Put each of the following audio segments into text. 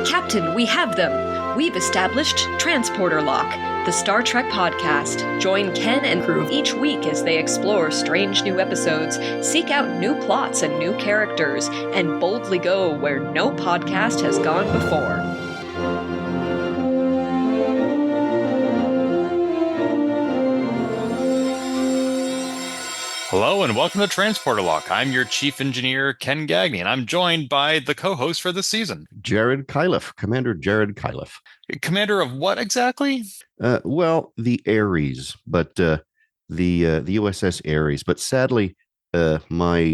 Captain, we have them. We've established Transporter Lock, the Star Trek podcast. Join Ken and crew each week as they explore strange new episodes, seek out new plots and new characters, and boldly go where no podcast has gone before. Hello and welcome to Transporter Lock. I'm your chief engineer, Ken Gagney, and I'm joined by the co-host for this season, Jarrod Cyliffe, Commander Jarrod Cyliffe. Commander of what exactly? Well, the Ares, but the USS Ares. But sadly, my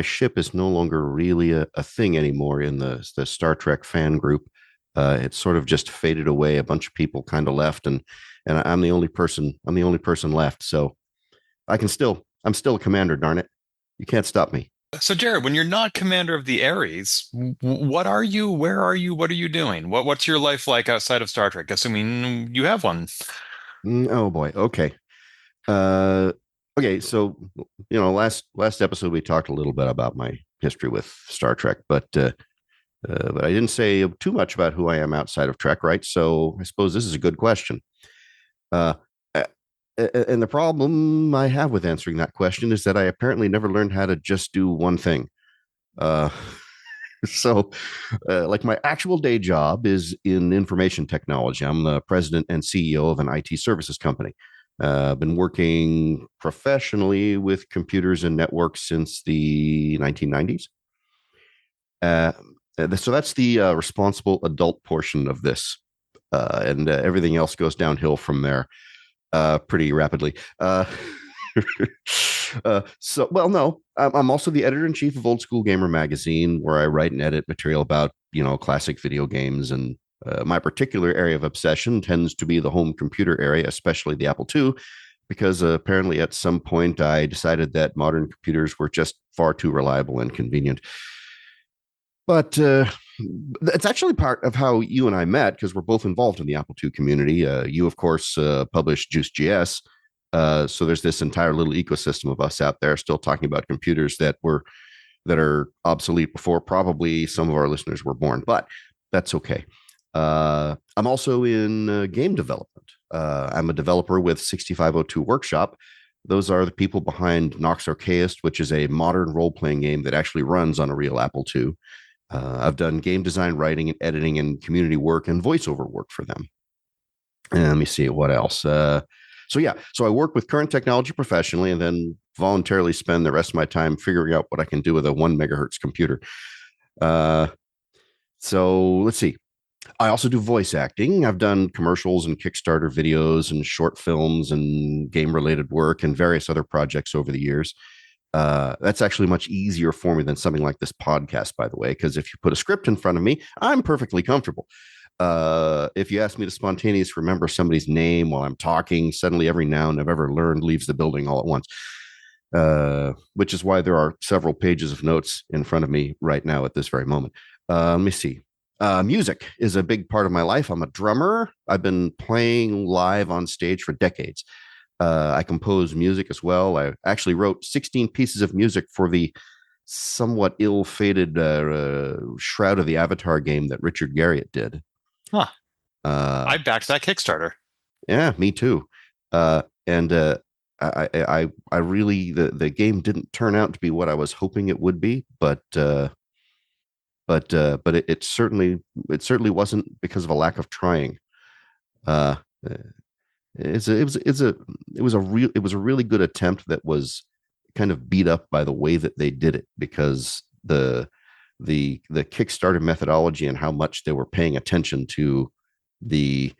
ship is no longer really a thing anymore in the Star Trek fan group. It sort of just faded away. A bunch of people kind of left, and I'm the only person. I'm the only person left. So I'm still a commander, darn it. You can't stop me. So, Jarrod, when you're not commander of the Ares, what are you? Where are you? What are you doing? What's your life like outside of Star Trek? Assuming you have one. Oh boy. Okay. Okay. So, last episode we talked a little bit about my history with Star Trek, but I didn't say too much about who I am outside of Trek, right? So I suppose this is a good question. And the problem I have with answering that question is that I apparently never learned how to just do one thing. So my actual day job is in information technology. I'm the president and CEO of an IT services company. I've been working professionally with computers and networks since the 1990s. So that's the responsible adult portion of this. And everything else goes downhill from there. Pretty rapidly. No, I'm also the editor-in-chief of Old School Gamer magazine, where I write and edit material about, classic video games. And my particular area of obsession tends to be the home computer area, especially the Apple II, because apparently at some point I decided that modern computers were just far too reliable and convenient. But it's actually part of how you and I met, because we're both involved in the Apple II community. You, of course, published Juice.js. So there's this entire little ecosystem of us out there still talking about computers that are obsolete before probably some of our listeners were born. But that's okay. I'm also in game development. I'm a developer with 6502 Workshop. Those are the people behind Nox Archaist, which is a modern role-playing game that actually runs on a real Apple II. I've done game design, writing, and editing, and community work and voiceover work for them. And let me see what else. So I work with current technology professionally, and then voluntarily spend the rest of my time figuring out what I can do with a 1 megahertz computer. So let's see. I also do voice acting. I've done commercials and Kickstarter videos and short films and game-related work and various other projects over the years. That's actually much easier for me than something like this podcast, by the way, because if you put a script in front of me, I'm perfectly comfortable. If you ask me to spontaneously remember somebody's name while I'm talking, suddenly every noun I've ever learned leaves the building all at once, which is why there are several pages of notes in front of me right now at this very moment. Let me see. Music is a big part of my life. I'm a drummer. I've been playing live on stage for decades. I compose music as well. I actually wrote 16 pieces of music for the somewhat ill-fated Shroud of the Avatar game that Richard Garriott did. Huh. I backed that Kickstarter. Yeah, me too. I really the game didn't turn out to be what I was hoping it would be, but it certainly wasn't because of a lack of trying. It was a really good attempt that was kind of beat up by the way that they did it, because the Kickstarter methodology and how much they were paying attention to the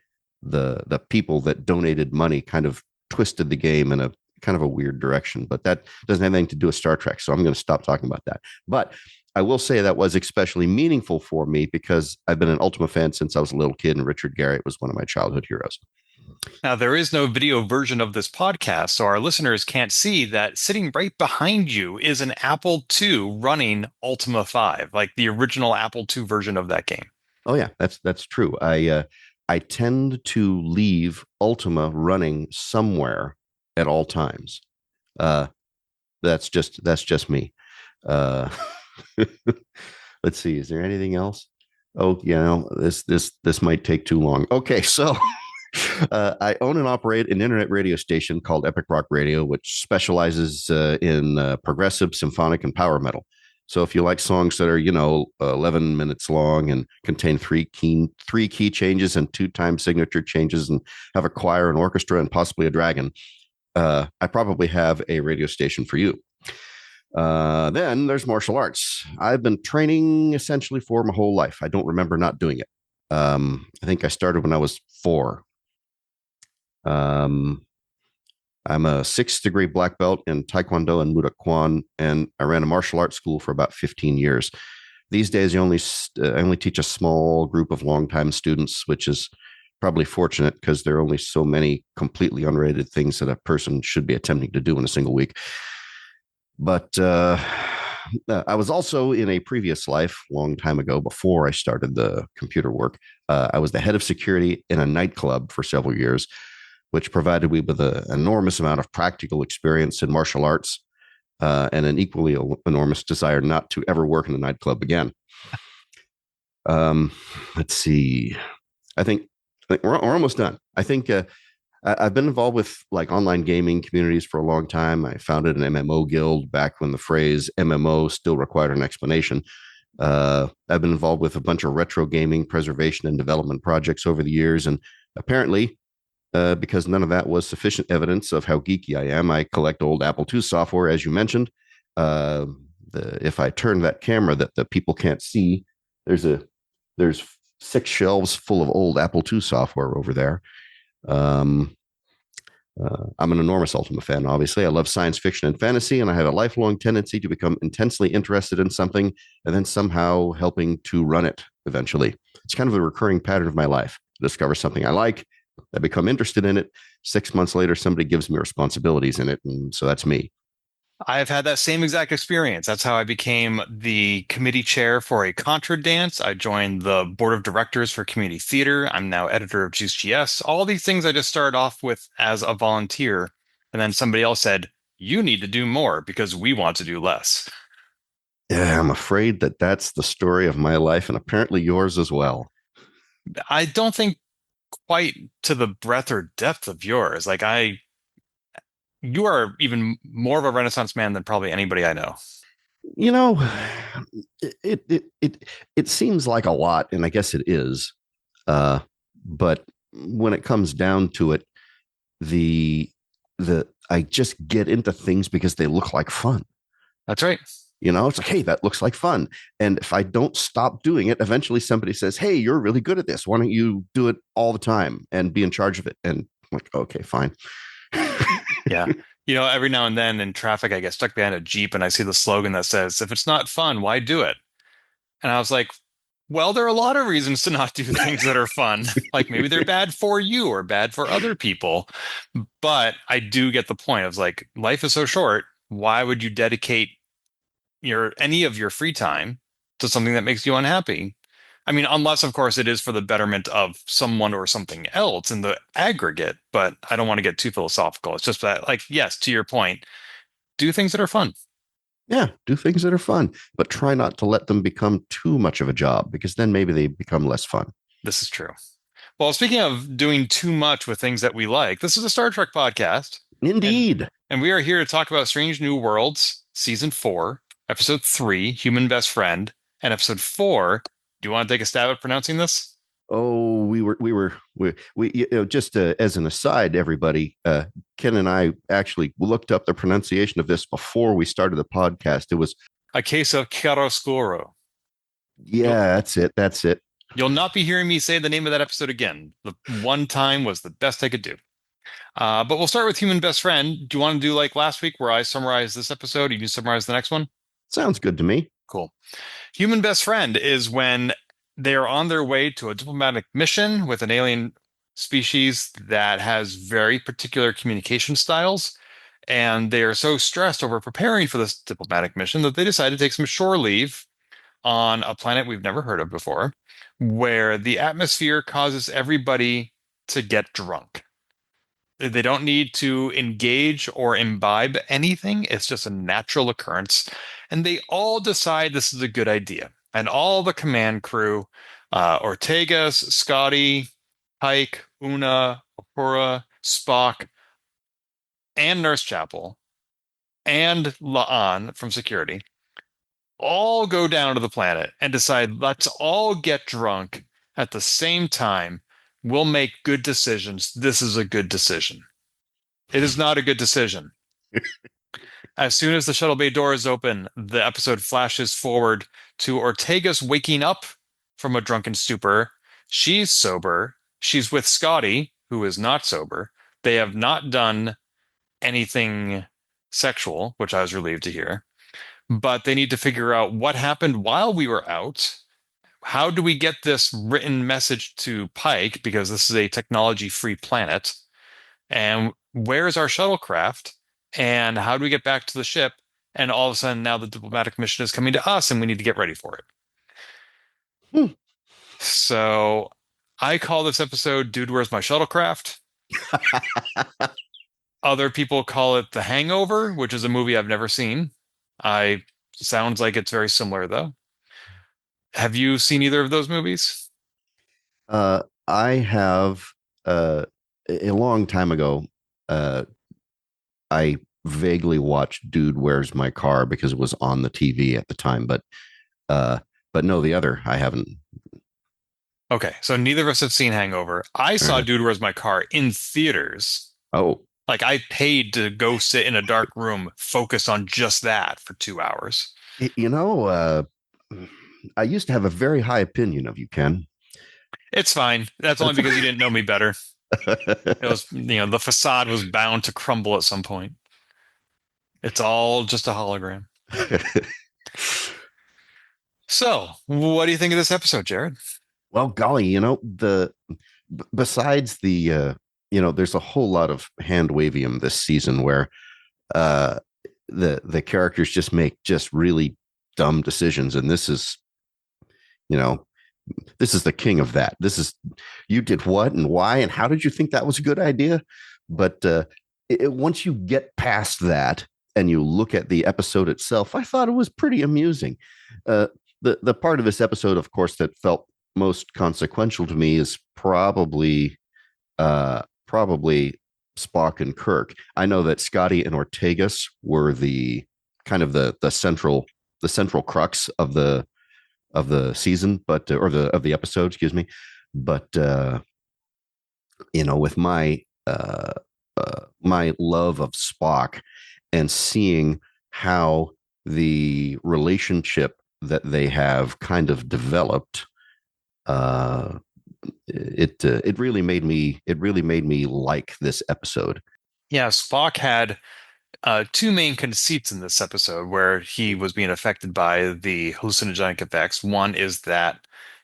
people that donated money kind of twisted the game in a kind of a weird direction. But that doesn't have anything to do with Star Trek, so I'm going to stop talking about that. But I will say that was especially meaningful for me because I've been an Ultima fan since I was a little kid, and Richard Garriott was one of my childhood heroes. Now, there is no video version of this podcast, so our listeners can't see that sitting right behind you is an Apple II running Ultima 5, like the original Apple II version of that game. Oh, yeah, that's true. I tend to leave Ultima running somewhere at all times. That's just me. Let's see. Is there anything else? Oh, this might take too long. Okay, so I own and operate an internet radio station called Epic Rock Radio, which specializes in progressive, symphonic, and power metal. So if you like songs that are 11 minutes long and contain three key changes and two time signature changes, and have a choir, an orchestra, and possibly a dragon, I probably have a radio station for you. Then there's martial arts. I've been training essentially for my whole life. I don't remember not doing it. I think I started when I was 4. Um, I'm a 6th-degree black belt in Taekwondo and Muay Kwan, and I ran a martial arts school for about 15 years. These days, I only teach a small group of longtime students, which is probably fortunate because there are only so many completely unrelated things that a person should be attempting to do in a single week. But I was also in a previous life, long time ago, before I started the computer work. I was the head of security in a nightclub for several years, which provided me with an enormous amount of practical experience in martial arts and an equally enormous desire not to ever work in a nightclub again. Let's see. I think we're almost done. I think I've been involved with like online gaming communities for a long time. I founded an MMO guild back when the phrase MMO still required an explanation. I've been involved with a bunch of retro gaming preservation and development projects over the years. And apparently, because none of that was sufficient evidence of how geeky I am, I collect old Apple II software, as you mentioned. If I turn that camera that the people can't see, there's 6 shelves full of old Apple II software over there. I'm an enormous Ultima fan, obviously. I love science fiction and fantasy, and I have a lifelong tendency to become intensely interested in something and then somehow helping to run it eventually. It's kind of a recurring pattern of my life. I discover something I like, I become interested in it. 6 months later, somebody gives me responsibilities in it, and so that's me. I have had that same exact experience. That's how I became the committee chair for a Contra dance. I joined the board of directors for community theater. I'm now editor of Juice GS. All these things I just started off with as a volunteer. And then somebody else said, you need to do more because we want to do less. Yeah, I'm afraid that that's the story of my life and apparently yours as well. I don't think quite to the breadth or depth of yours. You are even more of a Renaissance man than probably anybody I know. You know, it seems like a lot, and I guess it is. But when it comes down to it, the I just get into things because they look like fun. That's right. It's like, hey, that looks like fun. And if I don't stop doing it, eventually somebody says, hey, you're really good at this. Why don't you do it all the time and be in charge of it? And I'm like, okay, fine. Yeah. Every now and then in traffic, I get stuck behind a Jeep and I see the slogan that says, if it's not fun, why do it? And I was like, well, there are a lot of reasons to not do things that are fun. Like maybe they're bad for you or bad for other people. But I do get the point of like, life is so short. Why would you dedicate any of your free time to something that makes you unhappy? I mean, unless, of course, it is for the betterment of someone or something else in the aggregate, but I don't want to get too philosophical. It's just that, like, yes, to your point, do things that are fun. Yeah, do things that are fun, but try not to let them become too much of a job because then maybe they become less fun. This is true. Well, speaking of doing too much with things that we like, this is a Star Trek podcast. Indeed. And we are here to talk about Strange New Worlds, Season 4, Episode 3, Human Best Friend, and Episode 4. Do you want to take a stab at pronouncing this? Oh, just as an aside, everybody, Ken and I actually looked up the pronunciation of this before we started the podcast. It was A case of Chiaroscuro. Yeah, that's it. You'll not be hearing me say the name of that episode again. The one time was the best I could do. But we'll start with Human Best Friend. Do you want to do like last week where I summarized this episode? You can summarize the next one? Sounds good to me. Cool. Human Best Friend is when they are on their way to a diplomatic mission with an alien species that has very particular communication styles. And they are so stressed over preparing for this diplomatic mission that they decide to take some shore leave on a planet we've never heard of before, where the atmosphere causes everybody to get drunk. They don't need to engage or imbibe anything. It's just a natural occurrence. And they all decide this is a good idea. and all the command crew, Ortegas, Scotty, Pike, Una, Uhura, Spock, and Nurse Chapel, and La'an from security, all go down to the planet and decide, let's all get drunk at the same time. We'll make good decisions. This is a good decision. It is not a good decision. As soon as the shuttle bay door is open, the episode flashes forward to Ortega's waking up from a drunken stupor. She's sober. She's with Scotty, who is not sober. They have not done anything sexual, which I was relieved to hear. But they need to figure out what happened while we were out. How do we get this written message to Pike? Because this is a technology-free planet. And where's our shuttlecraft? And how do we get back to the ship? And all of a sudden, now the diplomatic mission is coming to us, and we need to get ready for it. Hmm. So I call this episode Dude, Where's My Shuttlecraft? Other people call it The Hangover, which is a movie I've never seen. I sounds like it's very similar, though. Have you seen either of those movies? I have a long time ago. I vaguely watched Dude, Where's My Car because it was on the TV at the time, but no, the other I haven't. Okay, so neither of us have seen Hangover. I saw Dude, Where's My Car in theaters. Oh, Like I paid to go sit in a dark room, focus on just that for 2 hours. you know, I used to have a very high opinion of you, Ken. It's fine. That's only because you didn't know me better. It was, the facade was bound to crumble at some point. It's all just a hologram. So, what do you think of this episode, Jarrod? Well, golly, besides there's a whole lot of hand wavium this season where uh, the characters just make just really dumb decisions, and you know, this is the king of that. This is you did what and why and how did you think that was a good idea? But once you get past that and you look at the episode itself, I thought it was pretty amusing. The part of this episode, of course, that felt most consequential to me is probably Spock and Kirk. I know that Scotty and Ortegas were the kind of the central crux of the season, but or the of the episode, excuse me. But with my love of Spock and seeing how the relationship that they have kind of developed, it really made me like this episode. Yeah, Spock had two main conceits in this episode where he was being affected by the hallucinogenic effects. One is that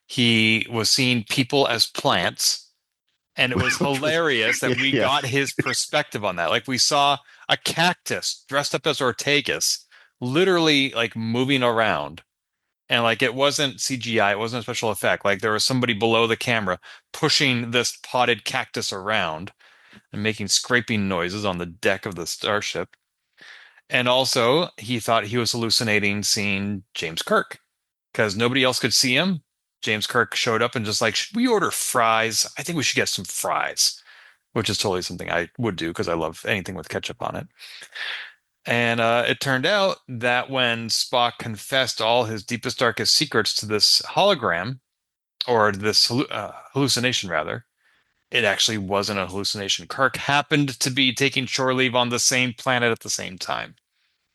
he was seeing people as plants, and it was hilarious that we Yeah. got his perspective on that. Like we saw a cactus dressed up as Ortegas, literally like moving around. And like it wasn't CGI, it wasn't a special effect. Like there was somebody below the camera pushing this potted cactus around and making scraping noises on the deck of the starship. And also, he thought he was hallucinating seeing James Kirk because nobody else could see him. James Kirk showed up and just like, should we order fries? I think we should get some fries, which is totally something I would do because I love anything with ketchup on it. And it turned out that when Spock confessed all his deepest, darkest secrets to this hologram, or this hallucination, rather, it actually wasn't a hallucination. Kirk happened to be taking shore leave on the same planet at the same time.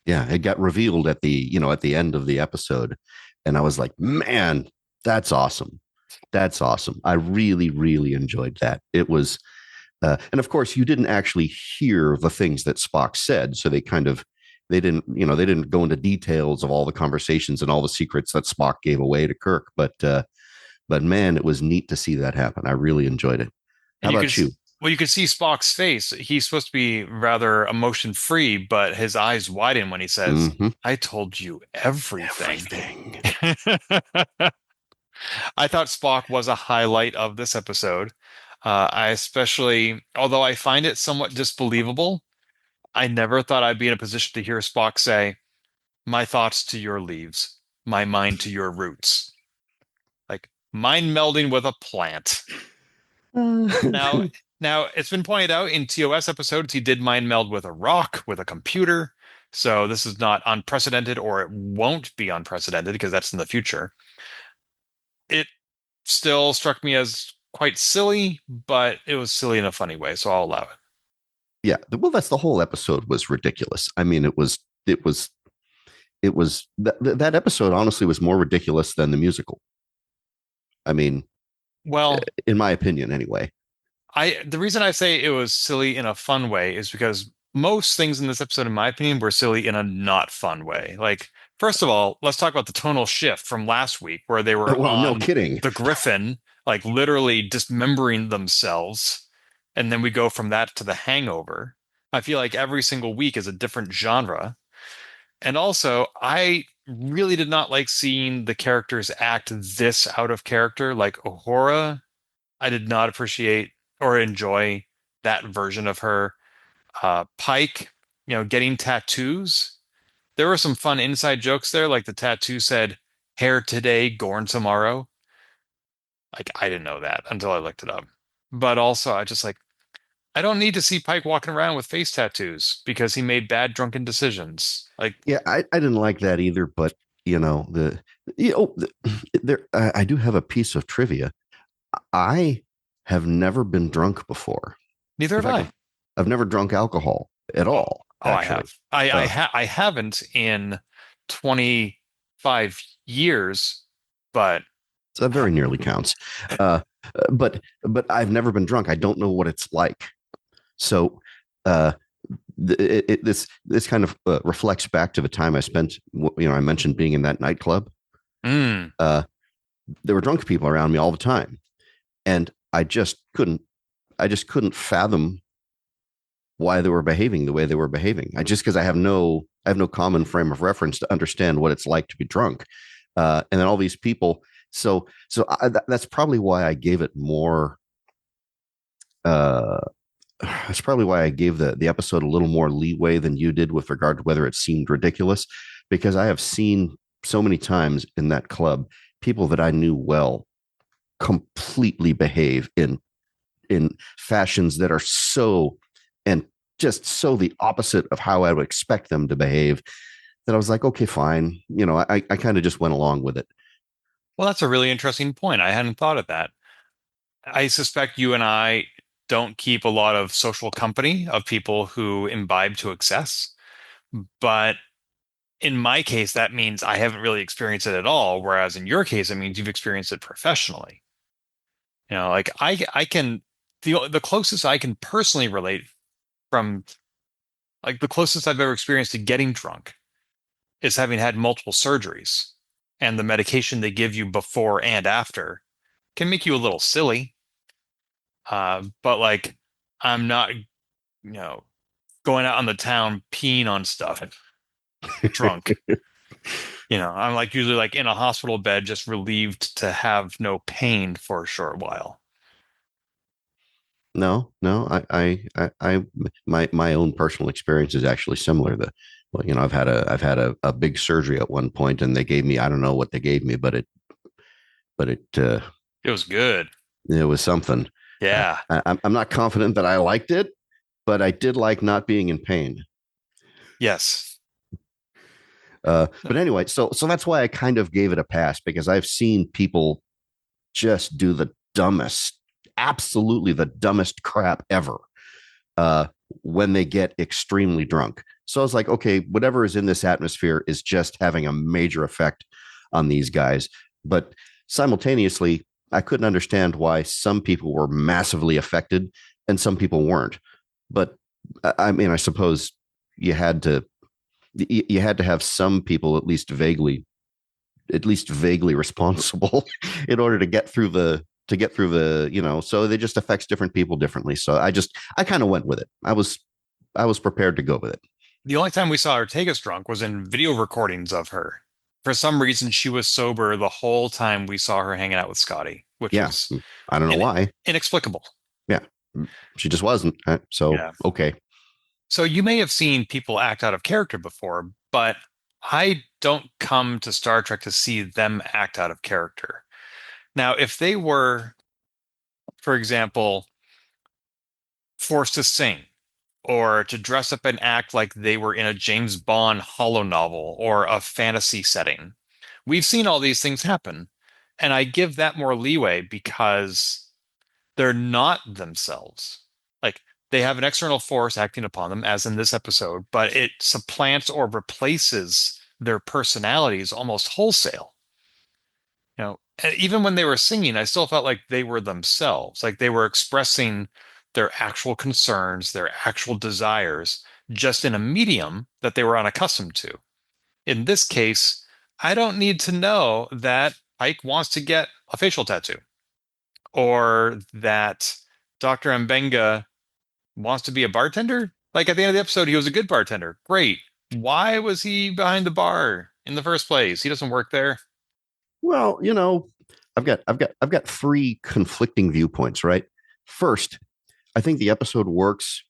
Yeah, it got revealed at the end of the episode, and I was like, man, that's awesome. That's awesome. I really, really enjoyed that. It was, and of course, you didn't actually hear the things that Spock said, so they didn't go into details of all the conversations and all the secrets that Spock gave away to Kirk. But man, it was neat to see that happen. I really enjoyed it. How And you about you? well, you could see Spock's face. He's supposed to be rather emotion free, but his eyes widen when he says, Mm-hmm. I told you everything. Everything. I thought Spock was a highlight of this episode. I especially, although I find it somewhat disbelievable, I never thought I'd be in a position to hear Spock say, my thoughts to your leaves. my mind to your roots. Like mind melding with a plant. Now, now it's been pointed out in TOS episodes he did mind meld with a rock, with a computer. So this is not unprecedented, or it won't be unprecedented because that's in the future. It still struck me as quite silly, but it was silly in a funny way, so I'll allow it. Yeah, well, that's the whole episode was ridiculous. I mean, that episode honestly was more ridiculous than the musical. I mean, Well, in my opinion, anyway. the reason I say it was silly in a fun way is because most things in this episode, in my opinion, were silly in a not fun way. Like, first of all, let's talk about the tonal shift from last week where they were Well, no on kidding. the Griffin, like literally dismembering themselves. And then we go from that to the Hangover. I feel like every single week is a different genre. And also, I really did not like seeing the characters act this out of character. Like Uhura, I did not appreciate or enjoy that version of her. Pike, getting tattoos. There were some fun inside jokes there, like the tattoo said, hair today, gorn tomorrow. Like, I didn't know that until I looked it up. But also, I don't need to see Pike walking around with face tattoos because he made bad drunken decisions. Like, Yeah, I didn't like that either. But you know the there I do have a piece of trivia. I have never been drunk before. neither In have fact, I. I've never drunk alcohol at Oh, all. oh, I Actually, have. I I, uh, ha I haven't in 25 years, but so that very nearly counts. Uh, but I've never been drunk. I don't know what it's like. So uh, this kind of reflects back to the time I spent. I mentioned being in that nightclub. mm, Uh, there were drunk people around me all the time, and I just couldn't fathom why they were behaving the way they were behaving. Because I have no common frame of reference to understand what it's like to be drunk. And then all these people. That's probably why I gave it more. Uh, that's probably why I gave the episode a little more leeway than you did with regard to whether it seemed ridiculous, because I have seen so many times in that club people that I knew well completely behave in fashions that are so and just so the opposite of how I would expect them to behave, that I was like, okay, fine. I kind of just went along with it. well, that's a really interesting point. I hadn't thought of that. I suspect you and I don't keep a lot of social company of people who imbibe to excess, but in my case, that means I haven't really experienced it at all. Whereas in your case, it means you've experienced it professionally. Like I can the closest I can personally relate from like the closest I've ever experienced to getting drunk is having had multiple surgeries, and the medication they give you before and after can make you a little silly. But like I'm not, going out on the town peeing on stuff drunk. I'm like usually like in a hospital bed, just relieved to have no pain for a short while. No, my own personal experience is actually similar. I've had a big surgery at one point, and they gave me, I don't know what they gave me, but It was good. it was something. Yeah. I'm not confident that I liked it, but I did like not being in pain. Yes. But anyway, so that's why I kind of gave it a pass, because I've seen people just do the dumbest, absolutely the dumbest crap ever uh, when they get extremely drunk. So I was like, okay, whatever is in this atmosphere is just having a major effect on these guys. But simultaneously, I couldn't understand why some people were massively affected and some people weren't. But I mean, I suppose you had to you had to have some people at least vaguely responsible in order to get through the so it just affects different people differently. So I kind of went with it. I was prepared to go with it. The only time we saw her take us drunk was in video recordings of her. For some reason, she was sober the whole time we saw her hanging out with Scotty, which Yeah, is I don't know why. inexplicable. Yeah, she just wasn't. So Yeah. okay. So you may have seen people act out of character before, but I don't come to Star Trek to see them act out of character. Now, if they were, for example, forced to sing or to dress up and act like they were in a James Bond holo novel or a fantasy setting, we've seen all these things happen. And I give that more leeway because they're not themselves. Like they have an external force acting upon them, as in this episode, but it supplants or replaces their personalities almost wholesale. And even when they were singing, I still felt like they were themselves, like they were expressing their actual concerns, their actual desires, just in a medium that they were unaccustomed to. In this case, I don't need to know that Ike wants to get a facial tattoo or that Dr. Mbenga wants to be a bartender. Like at the end of the episode, he was a good bartender. Great. Why was he behind the bar in the first place? He doesn't work there. Well, I've got three conflicting viewpoints, right? First, I think the episode works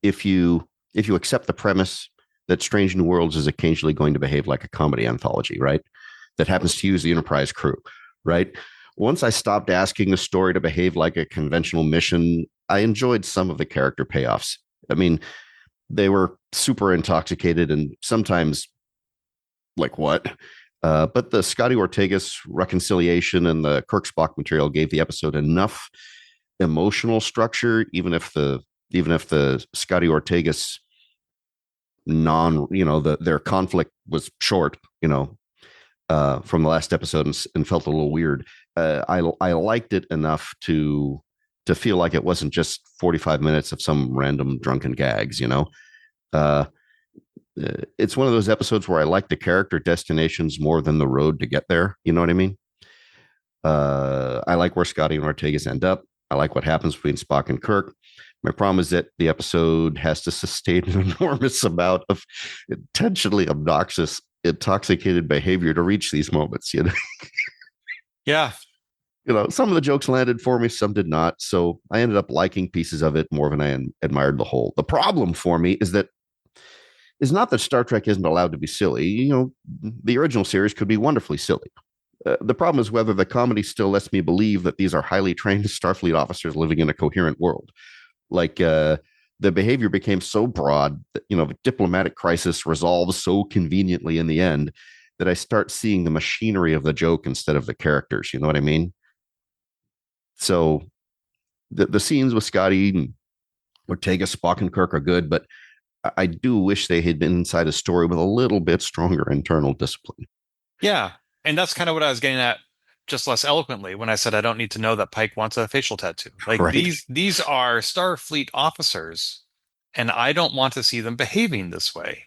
if you accept the premise that Strange New Worlds is occasionally going to behave like a comedy anthology, right? That happens to use the Enterprise crew, right? Once I stopped asking the story to behave like a conventional mission, I enjoyed some of the character payoffs. I mean, they were super intoxicated and sometimes like what? But the Scotty Ortegas reconciliation and the Kirk Spock material gave the episode enough emotional structure, even if the Scotty Ortegas their conflict was short, from the last episode and felt a little weird. I liked it enough to feel like it wasn't just 45 minutes of some random drunken gags. Uh, it's one of those episodes where I like the character destinations more than the road to get there. You know what I mean? I like where Scotty and Ortegas end up. I like what happens between Spock and Kirk. My problem is that the episode has to sustain an enormous amount of intentionally obnoxious, intoxicated behavior to reach these moments. Yeah. Some of the jokes landed for me, some did not. So I ended up liking pieces of it more than I admired the whole. The problem for me is not that Star Trek isn't allowed to be silly. The original series could be wonderfully silly. The problem is whether the comedy still lets me believe that these are highly trained Starfleet officers living in a coherent world. Like the behavior became so broad that the diplomatic crisis resolves so conveniently in the end that I start seeing the machinery of the joke instead of the characters. You know what I mean? So the scenes with Scotty and Ortega, Spock, and Kirk are good, but I do wish they had been inside a story with a little bit stronger internal discipline. Yeah. And that's kind of what I was getting at just less eloquently when I said I don't need to know that Pike wants a facial tattoo. Like Right. these are Starfleet officers, and I don't want to see them behaving this way.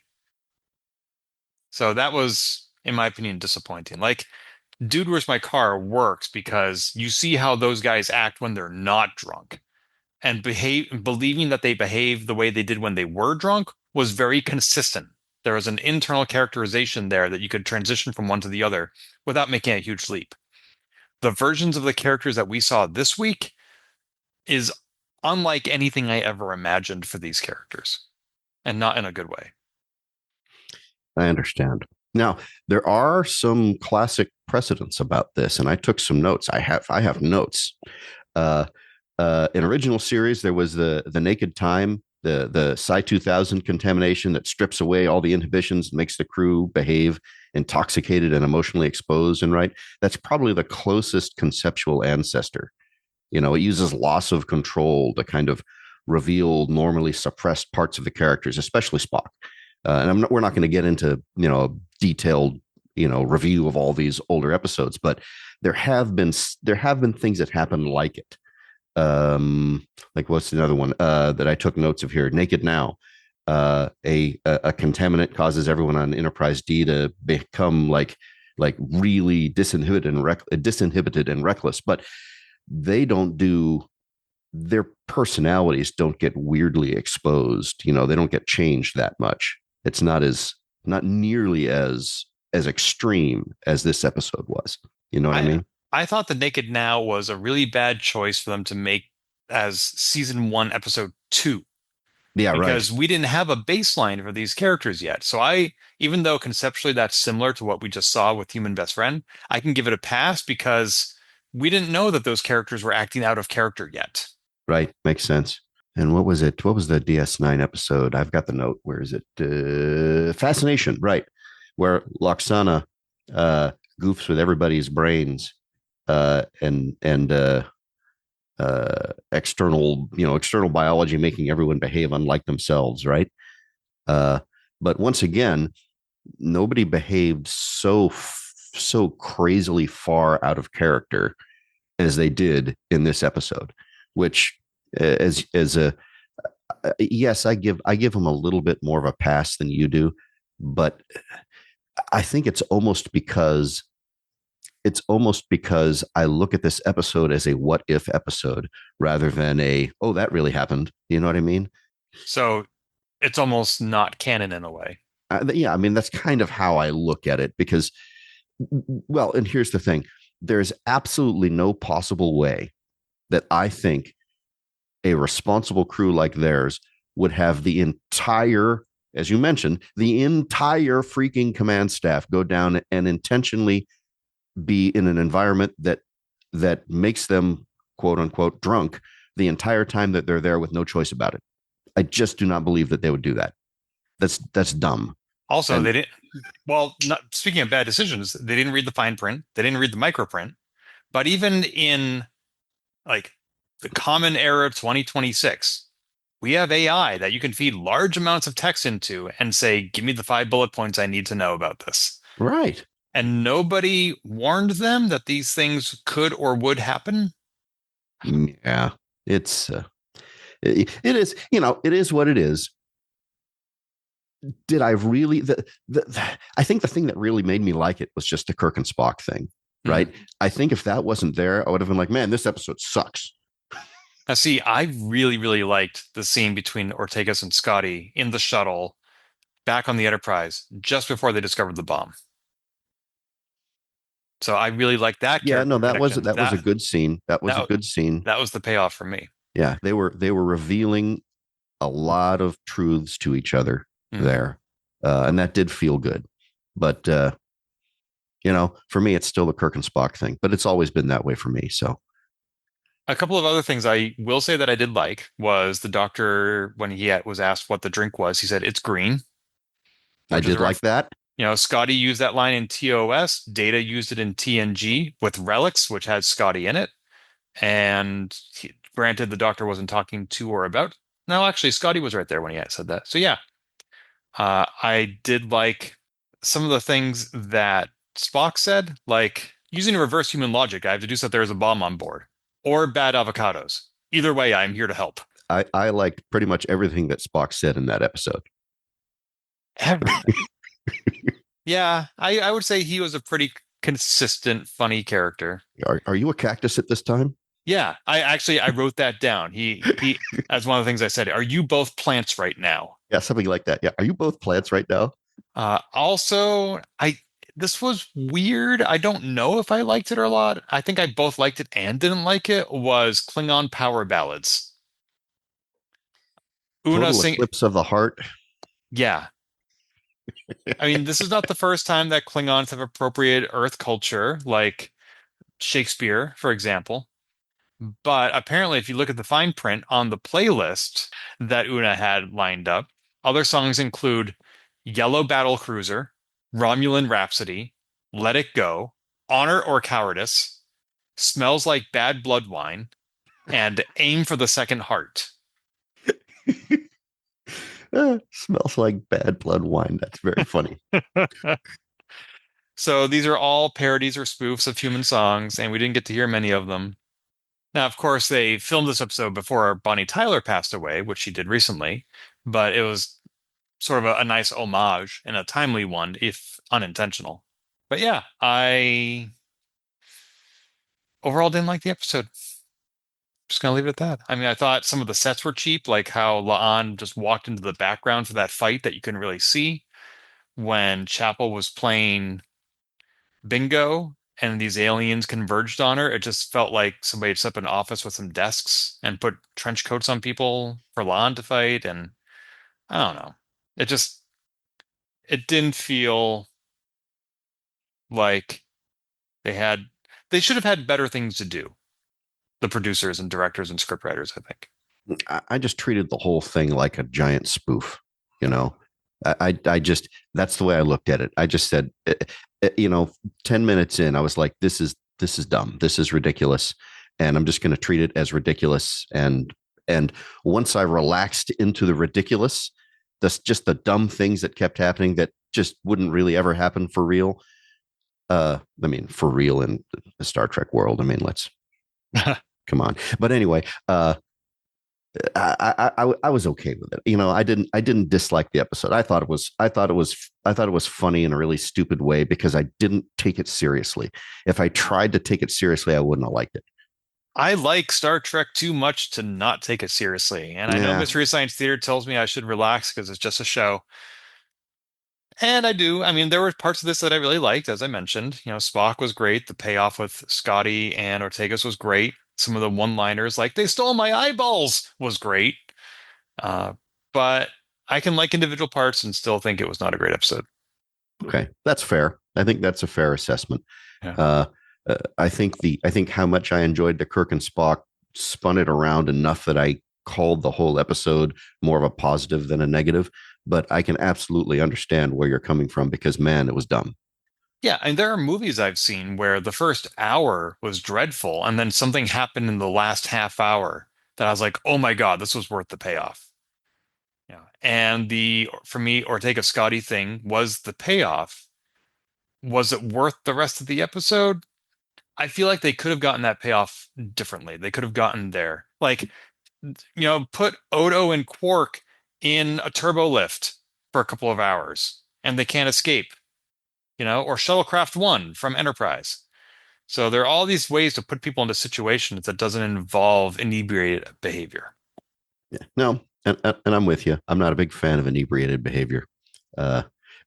So that was, in my opinion, disappointing. Like, Dude, Where's My Car works because you see how those guys act when they're not drunk. And believing that they behave the way they did when they were drunk was very consistent. There was an internal characterization there that you could transition from one to the other without making a huge leap. The versions of the characters that we saw this week is unlike anything I ever imagined for these characters, and not in a good way. I understand. Now, there are some classic precedents about this, and I took some notes. I have notes. Uh, in original series, there was the Naked Time, the Psi 2000 contamination that strips away all the inhibitions and makes the crew behave intoxicated and emotionally exposed. And right, that's probably the closest conceptual ancestor. It uses loss of control to kind of reveal normally suppressed parts of the characters, especially Spock. And we're not going to get into detailed review of all these older episodes, but there have been things that happen like it. Like what's another one that I took notes of here? Naked Now. A contaminant causes everyone on Enterprise D to become like really disinhibited and reckless, but they don't do their personalities don't get weirdly exposed. They don't get changed that much. It's not nearly as extreme as this episode was. You know what I mean? I thought The Naked Now was a really bad choice for them to make as season 1, episode 2. Yeah, right. because we didn't have a baseline for these characters yet. So even though conceptually that's similar to what we just saw with Human Best Friend, I can give it a pass because we didn't know that those characters were acting out of character yet. Right. Makes sense. And what was it? What was the DS9 episode? I've got the note. Where is it? Fascination, right. Where Loxana uh, goofs with everybody's brains and external biology making everyone behave unlike themselves, right? Uh, but once again, nobody behaved so crazily far out of character as they did in this episode, which as a yes, I give them a little bit more of a pass than you do, but I think it's almost because I look at this episode as a what if episode rather than a oh that really happened. You know what I mean? So it's almost not canon in a way. Yeah, I mean that's kind of how I look at it because well, and here's the thing: there's absolutely no possible way that I think a responsible crew like theirs would have the entire, as you mentioned, the entire freaking command staff go down and intentionally be in an environment that makes them quote unquote drunk the entire time that they're there with no choice about it. I just do not believe that they would do that. That's dumb. Also, And they didn't, well, not speaking of bad decisions, they didn't read the fine print, they didn't read the microprint. But even in like the common era of 2026, we have AI that you can feed large amounts of text into and say, give me the 5 bullet points I need to know about this. right. And nobody warned them that these things could or would happen. Yeah. It's it is, it is what it is. Did I really I think the thing that really made me like it was just the Kirk and Spock thing, right? I think if that wasn't there, I would have been like, man, this episode sucks. Now, see, I really, really liked the scene between Ortegas and Scotty in the shuttle back on the Enterprise just before they discovered the bomb. So I really liked that Yeah, no, character that was connection. that was a good scene. That was a That good scene. that was the payoff for me. Yeah, they were revealing a lot of truths to each other Mm. there, and that did feel good. But for me, it's still the Kirk and Spock thing. But it's always been that way for me. So A couple of other things I will say that I did like was the doctor when was asked what the drink was, he said it's green, I which is did a like ref. that. Scotty used that line in TOS. Data used it in TNG with Relics, which had Scotty in it. And granted, the doctor wasn't talking to or about. No, actually, Scotty was right there when he had said that. So yeah, I did like some of the things that Spock said, like using reverse human logic. I have to do so if there is a bomb on board or bad avocados. Either way, I'm here to help. I liked pretty much everything that Spock said in that episode. Everything. Yeah, I would say he was a pretty consistent, funny character. Are you a cactus at this time? Yeah, I wrote that down. He as one of the things I said. Are you both plants right now? Yeah, something like that. Yeah. Are you both plants right now? Also, I this was weird. I don't know if I liked it or not. I think I both liked it and didn't like it. Was Klingon power ballads. Una Total sing, eclipse of the heart. yeah. I mean, this is not the first time that Klingons have appropriated Earth culture, like Shakespeare, for example. But apparently, if you look at the fine print on the playlist that Una had lined up, other songs include Yellow Battle Cruiser, Romulan Rhapsody, Let It Go, Honor or Cowardice, Smells Like Bad Blood Wine, and Aim for the Second Heart. Smells like bad blood wine. That's very funny. So these are all parodies or spoofs of human songs, and we didn't get to hear many of them. Now, of course, they filmed this episode before Bonnie Tyler passed away, which she did recently, but it was sort of a nice homage and a timely one, if unintentional. But yeah, I overall didn't like the episode. Just gonna leave it at that. I mean, I thought some of the sets were cheap, like how La'an just walked into the background for that fight that you couldn't really see when Chapel was playing bingo and these aliens converged on her. It just felt like somebody had set up an office with some desks and put trench coats on people for La'an to fight. And I don't know. It just it didn't feel like they had they should have had better things to do. The producers and directors and scriptwriters, I think. I just treated the whole thing like a giant spoof. You Yeah. know, I just that's the way I looked at it. I just said, 10 minutes in, I was like, this is dumb. This is ridiculous, and I'm just going to treat it as ridiculous. And once I relaxed into the ridiculous, that's just the dumb things that kept happening that just wouldn't really ever happen for real. I mean, for real in the Star Trek world. I mean, let's come on. But anyway, I was okay with it. I didn't dislike the episode. I thought it was funny in a really stupid way because I didn't take it seriously. If I tried to take it seriously, I wouldn't have liked it. I like Star Trek too much to not take it seriously. And I know Yeah. Mystery Science Theater tells me I should relax because it's just a show. And I do. I mean, there were parts of this that I really liked, as I mentioned. Spock was great. The payoff with Scotty and Ortegas was great. Some of the one-liners, like "they stole my eyeballs," was great. Uh, but I can like individual parts and still think it was not a great episode. Okay, that's fair. I think that's a fair assessment. Yeah. Uh, I think how much I enjoyed the Kirk and Spock spun it around enough that I called the whole episode more of a positive than a negative. But I can absolutely understand where you're coming from because man, it was dumb. Yeah, and there are movies I've seen where the first hour was dreadful, and then something happened in the last half hour that I was like, "Oh my God, this was worth the payoff." Yeah. And for me, Ortega Scotty thing was the payoff. Was it worth the rest of the episode? I feel like they could have gotten that payoff differently. They could have gotten there. Like, put Odo and Quark in a turbo lift for a couple of hours and they can't escape, or Shuttlecraft 1 from Enterprise. So there are all these ways to put people into situations that doesn't involve inebriated behavior. Yeah. No, and I'm with you. I'm not a big fan of inebriated behavior. Uh,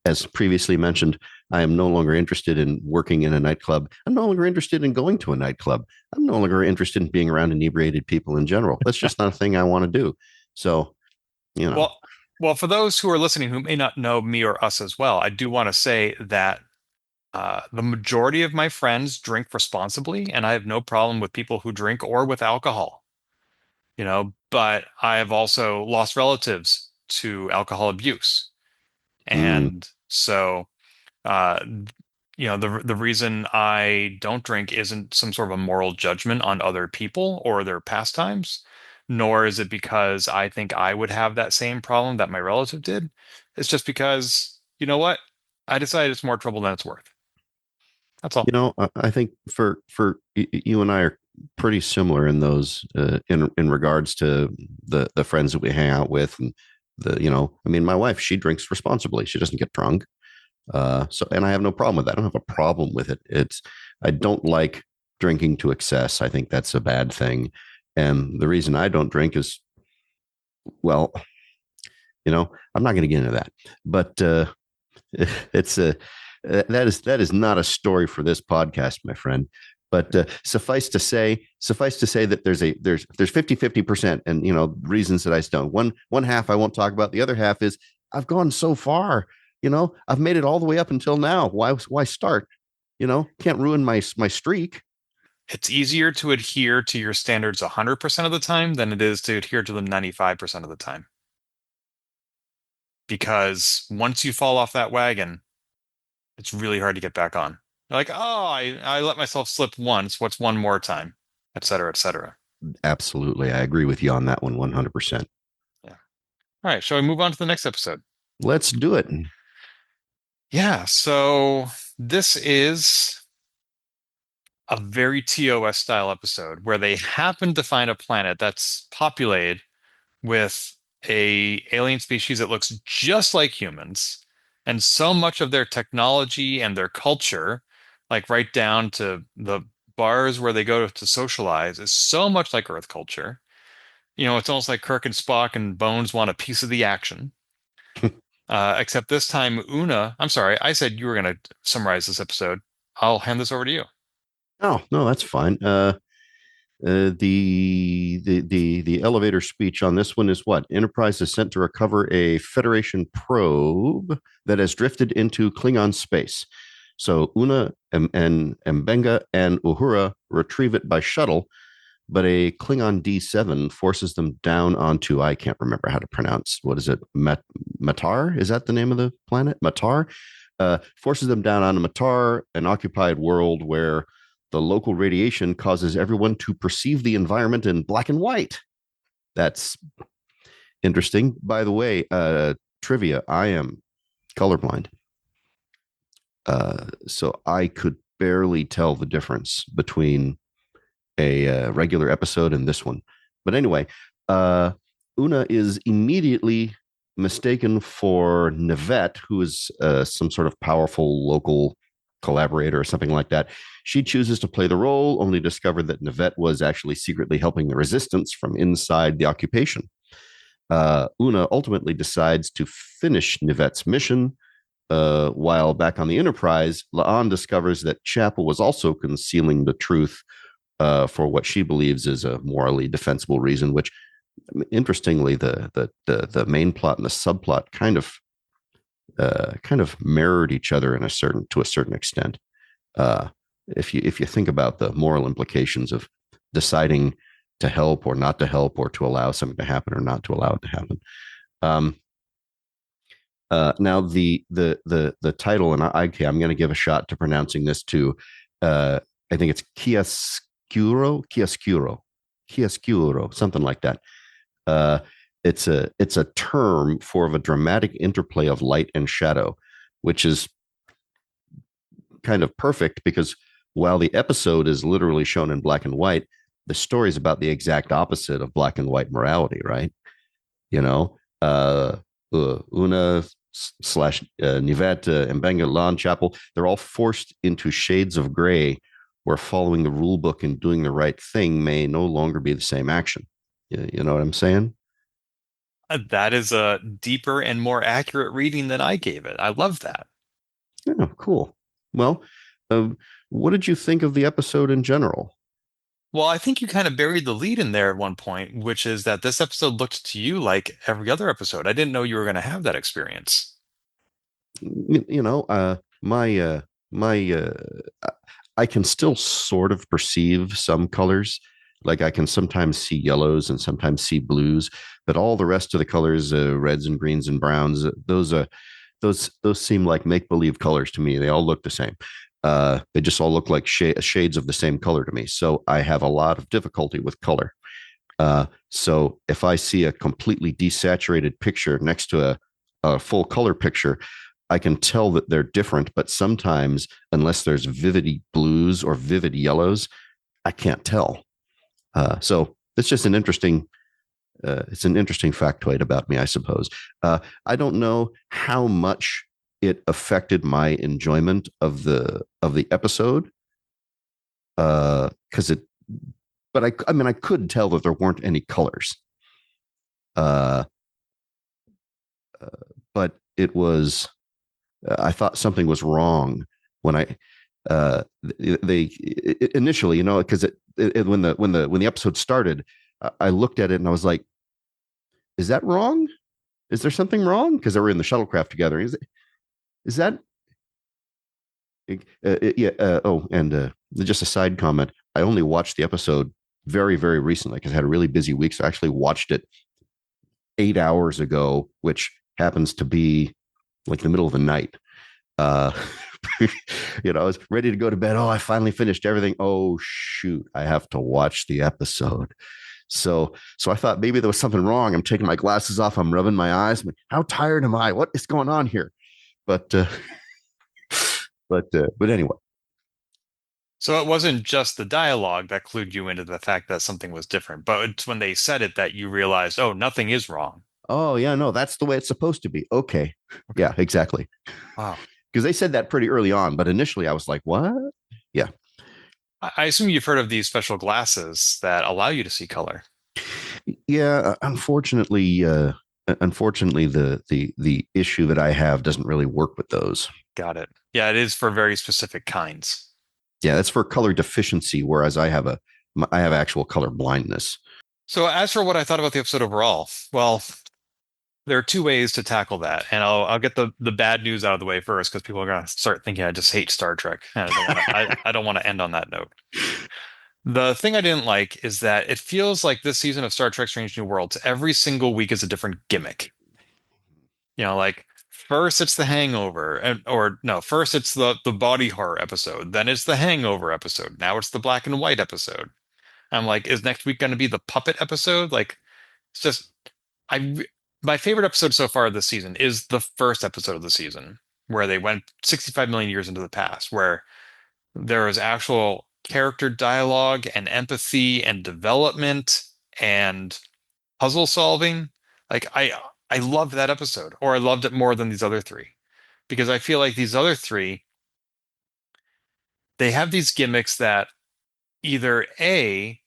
as previously mentioned, I am no longer interested in working in a nightclub. I'm no longer interested in going to a nightclub. I'm no longer interested in being around inebriated people in general. That's just not a thing I want to do. So, you know, Well, well, for those who are listening who may not know me or us as well, I do want to say that the majority of my friends drink responsibly, and I have no problem with people who drink or with alcohol, but I have also lost relatives to alcohol abuse. mm, And so, uh, the reason I don't drink isn't some sort of a moral judgment on other people or their pastimes, nor is it because I think I would have that same problem that my relative did. It's just because, you know what? I decided it's more trouble than it's worth. That's all. I think for you and I are pretty similar in those in regards to the friends that we hang out with and I mean, my wife, she drinks responsibly. She doesn't get drunk. And I have no problem with that. I don't have a problem with it. I don't like drinking to excess. I think that's a bad thing. And the reason I don't drink is, well, I'm not going to get into that, but it's a that is not a story for this podcast, my friend. But suffice to say that there's 50-50%, and reasons that I don't. One half I won't talk about. The other half is I've gone so far. I've made it all the way up until now. Why start? Can't ruin my streak. It's easier to adhere to your standards 100% of the time than it is to adhere to them 95% of the time. Because once you fall off that wagon, it's really hard to get back on. You're like, oh, I let myself slip once. What's one more time? Et cetera, et cetera. Absolutely, I agree with you on that one 100%. Yeah. All right. Shall we move on to the next episode? Let's do it. Yeah. So this is a very TOS style episode where they happen to find a planet that's populated with a alien species that looks just like humans, and so much of their technology and their culture, like right down to the bars where they go to socialize, is so much like Earth culture. It's almost like Kirk and Spock and Bones want a piece of the action. Except this time, I'm sorry, I said you were going to summarize this episode. I'll hand this over to you. Oh no, that's fine. The elevator speech on this one is what? Enterprise is sent to recover a Federation probe that has drifted into Klingon space. So Una and Mbenga and Uhura retrieve it by shuttle, but a Klingon D7 forces them down onto, I can't remember how to pronounce, what is it? Matar? Is that the name of the planet? Matar? Forces them down onto Matar, an occupied world where the local radiation causes everyone to perceive the environment in black and white. That's interesting. By the way, trivia, I am colorblind. So I could barely tell the difference between a regular episode and this one. But anyway, Una is immediately mistaken for Nivette, who is some sort of powerful local collaborator or something like that. She chooses to play the role, only to discover that Nivette was actually secretly helping the resistance from inside the occupation. Una ultimately decides to finish Nivette's mission. While back on the Enterprise, La'an discovers that Chapel was also concealing the truth for what she believes is a morally defensible reason, which interestingly, the main plot and the subplot kind of mirrored each other to a certain extent. If you think about the moral implications of deciding to help or not to help, or to allow something to happen or not to allow it to happen. Now the title, and I'm going to give a shot to pronouncing this too. I think it's Chiaroscuro, something like that. It's a term for a dramatic interplay of light and shadow, which is kind of perfect because while the episode is literally shown in black and white, the story is about the exact opposite of black and white morality, right? Una slash Nivette, Mbenga, La'an, Chapel, they're all forced into shades of gray where following the rule book and doing the right thing may no longer be the same action. You know what I'm saying? That is a deeper and more accurate reading than I gave it. I love that. Oh, cool. Well, what did you think of the episode in general? Well, I think you kind of buried the lead in there at one point, which is that this episode looked to you like every other episode. I didn't know you were going to have that experience. My I can still sort of perceive some colors. Like I can sometimes see yellows and sometimes see blues, but all the rest of the colors, reds and greens and browns, those seem like make believe colors to me. They all look the same. They just all look like shades of the same color to me. So I have a lot of difficulty with color. So if I see a completely desaturated picture next to a full color picture, I can tell that they're different. But sometimes, unless there's vivid blues or vivid yellows, I can't tell. So it's just an interesting factoid about me, I suppose. I don't know how much it affected my enjoyment of the episode, because but I mean, I could tell that there weren't any colors. But it was, I thought something was wrong when they initially, because when the episode started, I looked at it and I was like, is that wrong? Is there something wrong? Because they were in the shuttlecraft together. Is that? Just a side comment. I only watched the episode very, very recently because I had a really busy week. So I actually watched it 8 hours ago, which happens to be like the middle of the night. I was ready to go to bed. Oh, I finally finished everything. Oh, shoot. I have to watch the episode. So I thought maybe there was something wrong. I'm taking my glasses off. I'm rubbing my eyes. I'm like, how tired am I? What is going on here? But anyway. So it wasn't just the dialogue that clued you into the fact that something was different, but it's when they said it that you realized, oh, nothing is wrong. Oh, yeah, no, that's the way it's supposed to be. Okay. Yeah, exactly. Wow. Because they said that pretty early on, but initially I was like, what? Yeah. I assume you've heard of these special glasses that allow you to see color. Yeah, unfortunately, the issue that I have doesn't really work with those. Got it. Yeah, it is for very specific kinds. Yeah, that's for color deficiency, whereas I have a I have actual color blindness. So as for what I thought about the episode overall, well, there are two ways to tackle that, and I'll get the bad news out of the way first because people are gonna start thinking I just hate Star Trek, and I don't want to end on that note. The thing I didn't like is that it feels like this season of Star Trek Strange New Worlds, every single week is a different gimmick. Like first it's the hangover, or no, first it's the body horror episode, then it's the hangover episode, now it's the black and white episode. I'm like, is next week going to be the puppet episode? Like, it's just, I, my favorite episode so far this season is the first episode of the season, where they went 65 million years into the past, where there was actual character dialogue and empathy and development and puzzle solving. Like, I loved that episode, or I loved it more than these other three, because I feel like these other three, they have these gimmicks that either A,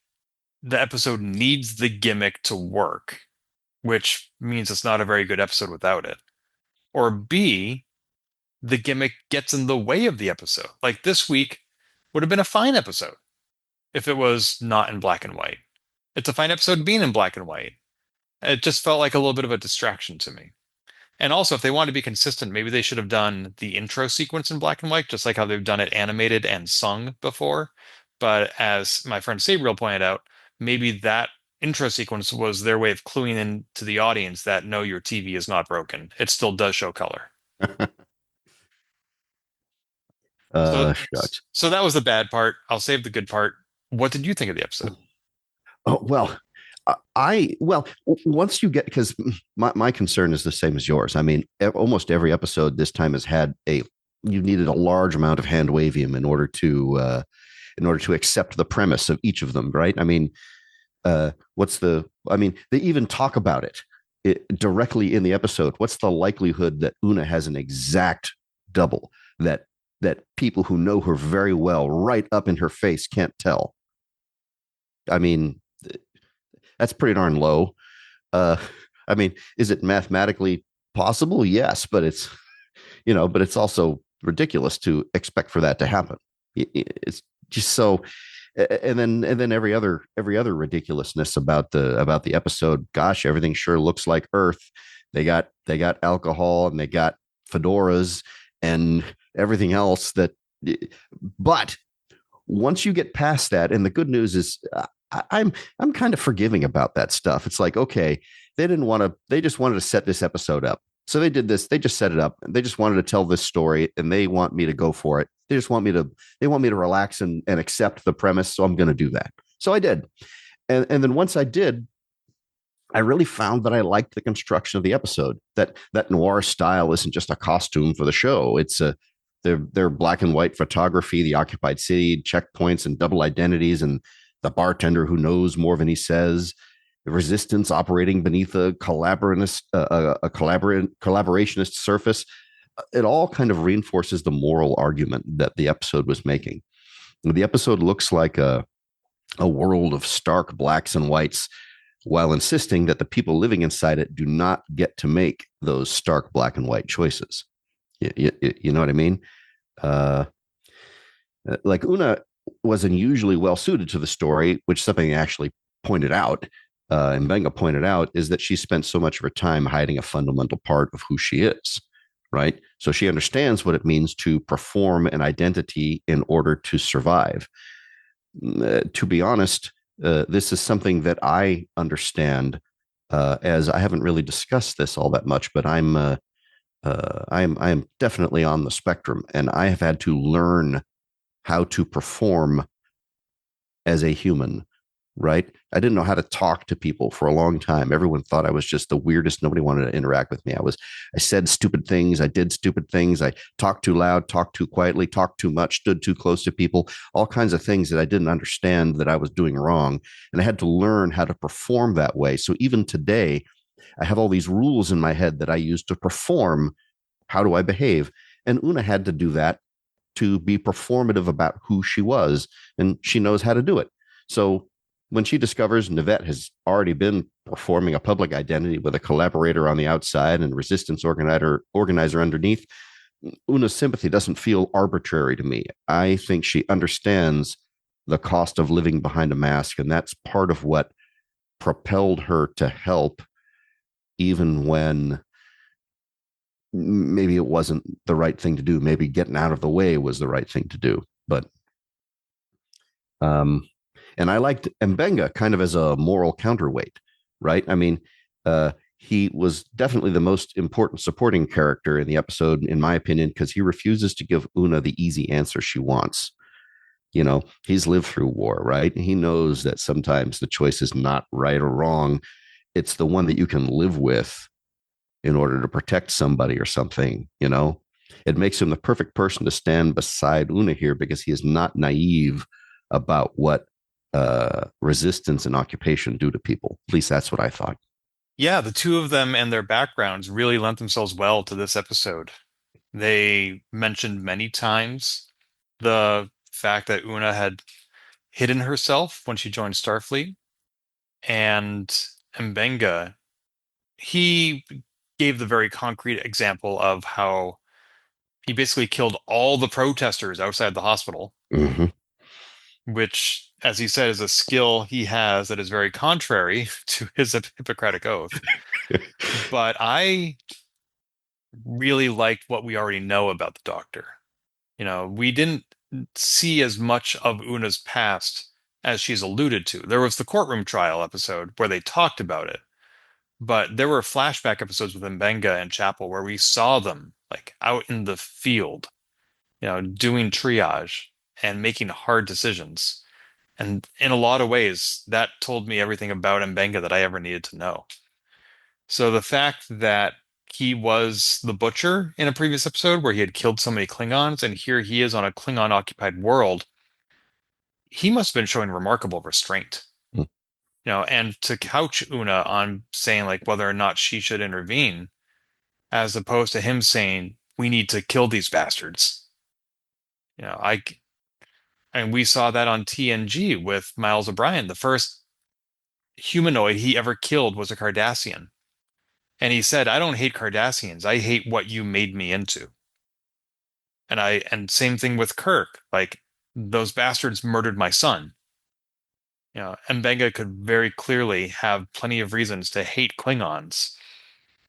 the episode needs the gimmick to work, which means it's not a very good episode without it. Or B, the gimmick gets in the way of the episode. Like this week would have been a fine episode if it was not in black and white. It's a fine episode being in black and white. It just felt like a little bit of a distraction to me. And also, if they want to be consistent, maybe they should have done the intro sequence in black and white, just like how they've done it animated and sung before. But as my friend Sabriel pointed out, maybe that intro sequence was their way of cluing in to the audience that no, your TV is not broken. It still does show color. So, Shucks. so that was the bad part. I'll save the good part. What did you think of the episode? Oh, well, once you get, because my concern is the same as yours. I mean, almost every episode this time has had you needed a large amount of hand wavium in order to accept the premise of each of them, right? I mean, they even talk about it directly in the episode. What's the likelihood that Una has an exact double that people who know her very well, right up in her face, can't tell? I mean, that's pretty darn low. I mean, is it mathematically possible? Yes, but it's also ridiculous to expect for that to happen. It's just so, and then every other ridiculousness about the episode. Gosh, everything sure looks like Earth. They got alcohol and they got fedoras and everything else but once you get past that, and the good news is I'm kind of forgiving about that stuff. It's like, okay, they just wanted to set this episode up. So they did this, they just set it up. They just wanted to tell this story and they want me to go for it. They want me to relax and accept the premise. So I'm going to do that. So I did. And then once I did, I really found that I liked the construction of the episode, that noir style isn't just a costume for the show. It's their black and white photography, the occupied city, checkpoints and double identities, and the bartender who knows more than he says, the resistance operating beneath a collaborationist surface. It all kind of reinforces the moral argument that the episode was making. The episode looks like a world of stark blacks and whites, while insisting that the people living inside it do not get to make those stark black and white choices. You know what I mean? Like Una was unusually well suited to the story, which something actually pointed out, and Benga pointed out, is that she spent so much of her time hiding a fundamental part of who she is, right? So she understands what it means to perform an identity in order to survive. To be honest, this is something that I understand, as I haven't really discussed this all that much, but I am definitely on the spectrum, and I have had to learn how to perform as a human, right? I didn't know how to talk to people for a long time. Everyone thought I was just the weirdest. Nobody wanted to interact with me. I said stupid things. I did stupid things. I talked too loud, talked too quietly, talked too much, stood too close to people, all kinds of things that I didn't understand that I was doing wrong. And I had to learn how to perform that way. So even today, I have all these rules in my head that I use to perform. How do I behave? And Una had to do that to be performative about who she was, and she knows how to do it. So when she discovers Nivette has already been performing a public identity with a collaborator on the outside and resistance organizer underneath, Una's sympathy doesn't feel arbitrary to me. I think she understands the cost of living behind a mask. And that's part of what propelled her to help, even when maybe it wasn't the right thing to do. Maybe getting out of the way was the right thing to do. But, um, and I liked Mbenga kind of as a moral counterweight, right? I mean, he was definitely the most important supporting character in the episode, in my opinion, because he refuses to give Una the easy answer she wants. You know, he's lived through war, right? He knows that sometimes the choice is not right or wrong. It's the one that you can live with in order to protect somebody or something, you know? It makes him the perfect person to stand beside Una here because he is not naive about what resistance and occupation do to people. At least that's what I thought. Yeah, the two of them and their backgrounds really lent themselves well to this episode. They mentioned many times the fact that Una had hidden herself when she joined Starfleet, and Mbenga, he gave the very concrete example of how he basically killed all the protesters outside the hospital, Mm-hmm. which, as he said, is a skill he has that is very contrary to his Hippocratic oath. But I really liked what we already know about the Doctor. You know, we didn't see as much of Una's past as she's alluded to. There was the courtroom trial episode where they talked about it, but there were flashback episodes with Mbenga and Chapel where we saw them like out in the field, you know, doing triage and making hard decisions. And in a lot of ways, that told me everything about Mbenga that I ever needed to know. So the fact that he was the butcher in a previous episode where he had killed so many Klingons, and here he is on a Klingon occupied world, he must have been showing remarkable restraint. You know, and to couch Una on saying like whether or not she should intervene, as opposed to him saying, we need to kill these bastards. You know, and we saw that on TNG with Miles O'Brien. The first humanoid he ever killed was a Cardassian. And he said, I don't hate Cardassians. I hate what you made me into. And same thing with Kirk. Like, those bastards murdered my son. You know, Mbenga could very clearly have plenty of reasons to hate Klingons.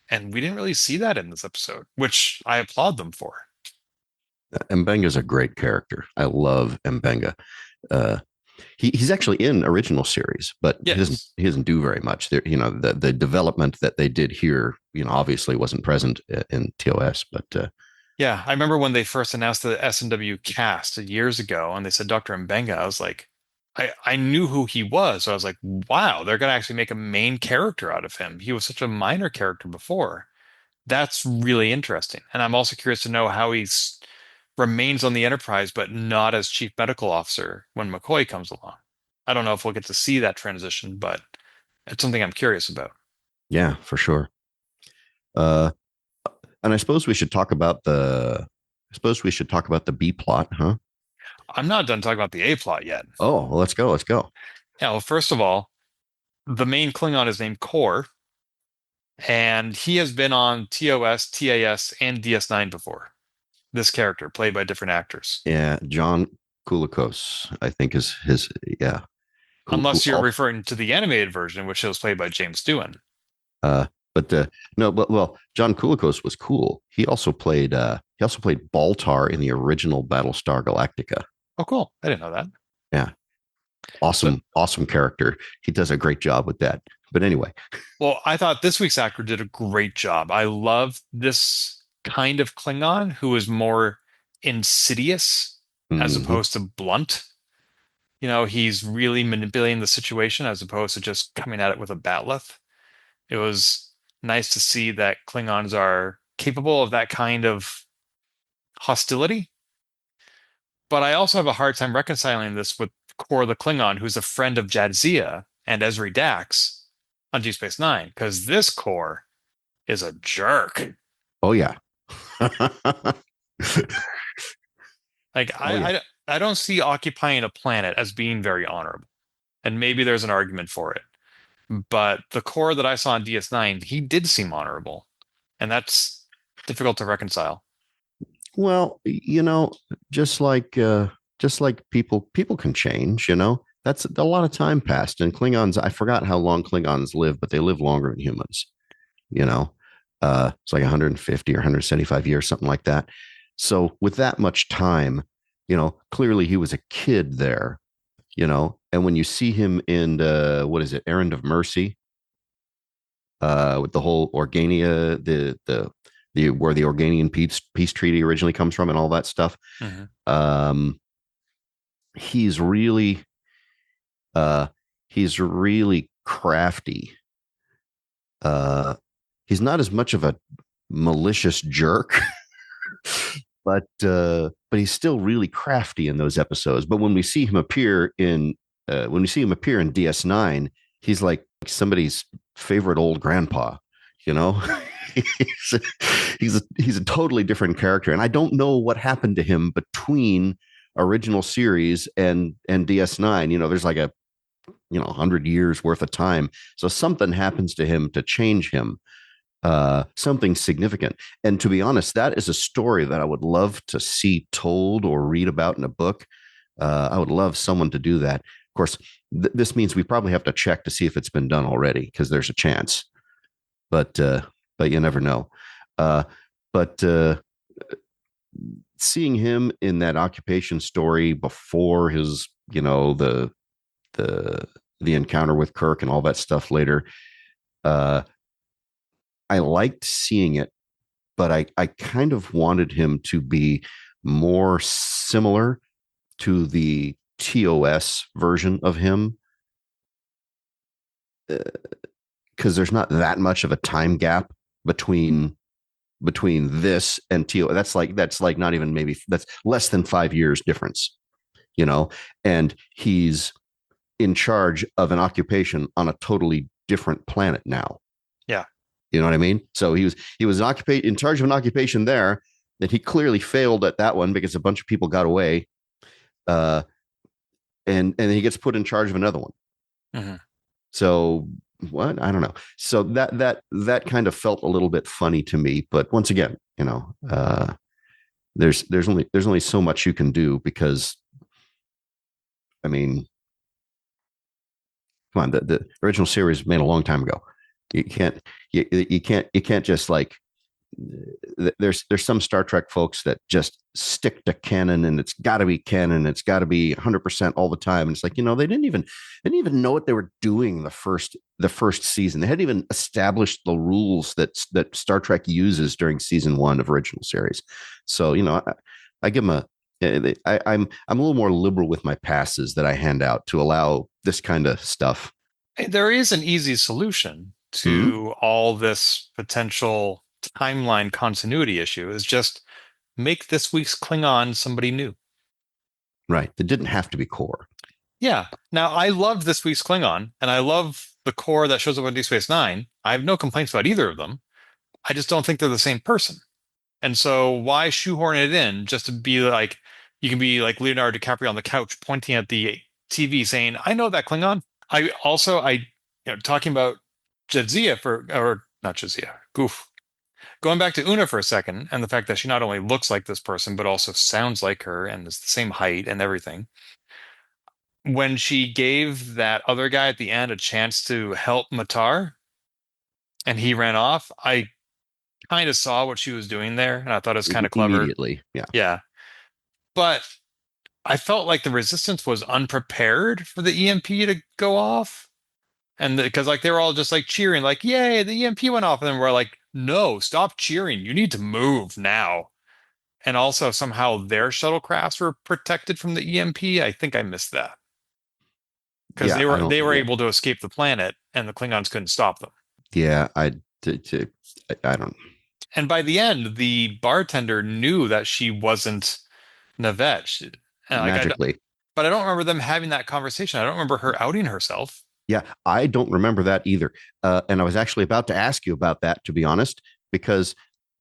And we didn't really see that in this episode, which I applaud them for. Mbenga is a great character. I love Mbenga. Uh, he's actually in original series, but Yes. he doesn't do very much. There, you know, the development that they did here, you know, obviously wasn't present in TOS, but Yeah, I remember when they first announced the S&W cast years ago, and they said Dr. Mbenga. I was like, I knew who he was. So I was like, wow, they're going to actually make a main character out of him. He was such a minor character before. That's really interesting. And I'm also curious to know how he's remains on the Enterprise, but not as chief medical officer when McCoy comes along. I don't know if we'll get to see that transition, but it's something I'm curious about. yeah, for sure. Uh, and I suppose we should talk about the B plot, huh? I'm not done talking about the A plot yet. Oh, well, let's go. Let's go. Yeah, well, first of all, the main Klingon is named Kor, and he has been on TOS, TAS, and DS9 before. This character, played by different actors. Yeah, John Kulikos, I think is his. Yeah, who Unless you're referring to the animated version, which was played by James Doohan. uh, but no, but well, John Kulikos was cool. He also played Baltar in the original Battlestar Galactica. Oh, cool. I didn't know that. Yeah, So, awesome character. He does a great job with that. But anyway, well, I thought this week's actor did a great job. I love this kind of Klingon who is more insidious as mhm. opposed to blunt. You know, he's really manipulating the situation as opposed to just coming at it with a bat'leth. It was nice to see that Klingons are capable of that kind of hostility. But I also have a hard time reconciling this with Kor the Klingon, who's a friend of Jadzia and Ezri Dax on Deep Space Nine, because this Kor is a jerk. Oh yeah. Like Oh yeah. I don't see occupying a planet as being very honorable, and maybe there's an argument for it. But the Kor that I saw on DS9, he did seem honorable, and that's difficult to reconcile. Well, you know, just like just like people can change, you know. That's a lot of time passed. And Klingons, I forgot how long Klingons live, but they live longer than humans, you know. It's like 150 or 175 years, something like that. So with that much time, you know, clearly he was a kid there, you know. And when you see him in what is it, Errand of Mercy, with the whole Organia, the where the Organian peace treaty originally comes from, and all that stuff. Mm-hmm. He's really uh he's really crafty. He's not as much of a malicious jerk, but he's still really crafty in those episodes. But when we see him appear in DS9, he's like somebody's favorite old grandpa, you know. He's a totally different character, and I don't know what happened to him between original series and DS9. You know, there's like a 100 years worth of time, so something happens to him to change him, something significant. And to be honest, that is a story that I would love to see told or read about in a book. I would love someone to do that. Of course, this means we probably have to check to see if it's been done already, because there's a chance, but you never know. But seeing him in that occupation story before his, the encounter with Kirk and all that stuff later, I liked seeing it, but I kind of wanted him to be more similar to the TOS version of him, because there's not that much of a time gap between this and TOS. That's like not even, maybe that's less than 5 years difference, and he's in charge of an occupation on a totally different planet now. Yeah. You know what I mean? So he was in charge of an occupation there that he clearly failed at that one because a bunch of people got away. And he gets put in charge of another one. Mm-hmm. So what? I don't know. So that kind of felt a little bit funny to me. But once again, there's only so much you can do, because, I mean, come on, the original series was made a long time ago. You can't just like, there's some Star Trek folks that just stick to canon, and it's got to be canon. It's got to be 100% all the time. And it's like, they didn't even know what they were doing the first season. They hadn't even established the rules that Star Trek uses during season 1 of original series. So, I give them I'm a little more liberal with my passes that I hand out to allow this kind of stuff. There is an easy solution to all this potential timeline continuity issue, is just make this week's Klingon somebody new. Right. It didn't have to be core. Yeah. Now, I loved this week's Klingon, and I love the core that shows up on Deep Space Nine. I have no complaints about either of them. I just don't think they're the same person. And so why shoehorn it in just to be like, you can be like Leonardo DiCaprio on the couch pointing at the TV saying, I know that Klingon. Talking about Jadzia or not Jadzia, goof. Going back to Una for a second, and the fact that she not only looks like this person, but also sounds like her and is the same height and everything. When she gave that other guy at the end a chance to help Matar and he ran off, I kind of saw what she was doing there, and I thought it was kind of clever. Immediately. Yeah. Yeah. But I felt like the resistance was unprepared for the EMP to go off. And because they were all just like cheering, like, yay, the EMP went off. And then we're like, no, stop cheering. You need to move now. And also somehow their shuttlecrafts were protected from the EMP. I think I missed that. Because they were able to escape the planet and the Klingons couldn't stop them. Yeah, I don't. And by the end, the bartender knew that she wasn't Navette. Magically. But I don't remember them having that conversation. I don't remember her outing herself. Yeah, I don't remember that either. And I was actually about to ask you about that, to be honest, because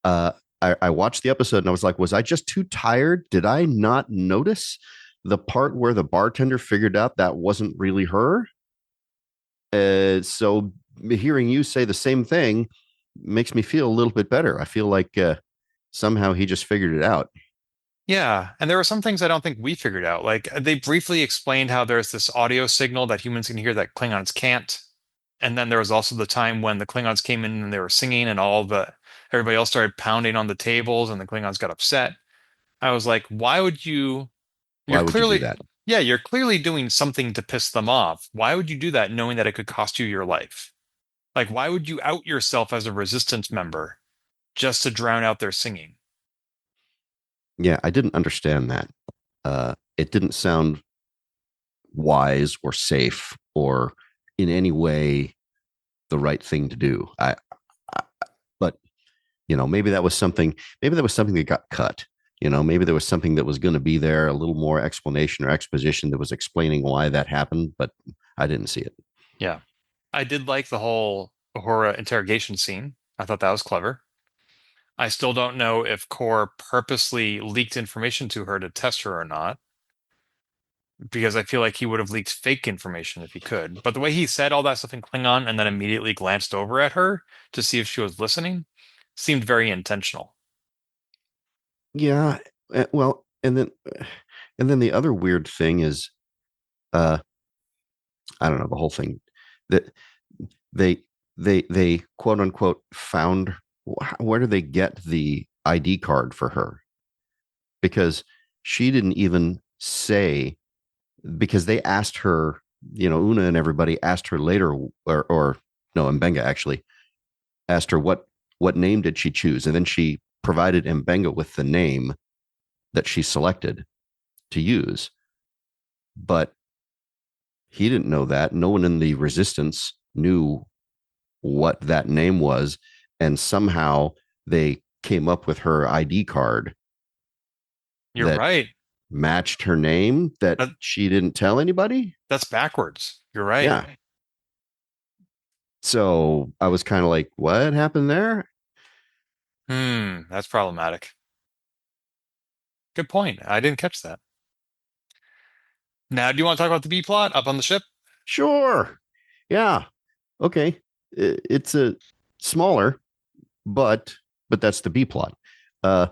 I watched the episode and I was like, was I just too tired? Did I not notice the part where the bartender figured out that wasn't really her? So hearing you say the same thing makes me feel a little bit better. I feel like somehow he just figured it out. Yeah, and there were some things I don't think we figured out. Like they briefly explained how there's this audio signal that humans can hear that Klingons can't. And then there was also the time when the Klingons came in and they were singing and everybody else started pounding on the tables and the Klingons got upset. I was like, why would you're Why would you do clearly, that? yeah, you're clearly doing something to piss them off. Why would you do that knowing that it could cost you your life? Like, why would you out yourself as a resistance member just to drown out their singing? Yeah, I didn't understand that. It didn't sound wise or safe or in any way the right thing to do. I but maybe that was something. Maybe that was something that got cut. Maybe there was something that was going to be there, a little more explanation or exposition that was explaining why that happened, but I didn't see it. Yeah. I did like the whole Uhura interrogation scene. I thought that was clever. I still don't know if Core purposely leaked information to her to test her or not, because I feel like he would have leaked fake information if he could. But the way he said all that stuff in Klingon and then immediately glanced over at her to see if she was listening seemed very intentional. Yeah. Well, and then the other weird thing is, uh, I don't know, the whole thing that they they quote unquote found. Where did they get the ID card for her? Because she didn't even say, because they asked her, Una and everybody asked her later, or no, Mbenga actually asked her what name did she choose, and then she provided Mbenga with the name that she selected to use, but he didn't know that. No one in the resistance knew what that name was, and somehow they came up with her ID card You're that right. matched her name that That, she didn't tell anybody. that's backwards. You're right. Yeah. So I was kind of like, what happened there? That's problematic. Good point. I didn't catch that. Now, do you want to talk about the B plot up on the ship? Sure. Yeah. Okay. It's a smaller, but that's the B plot. Uh,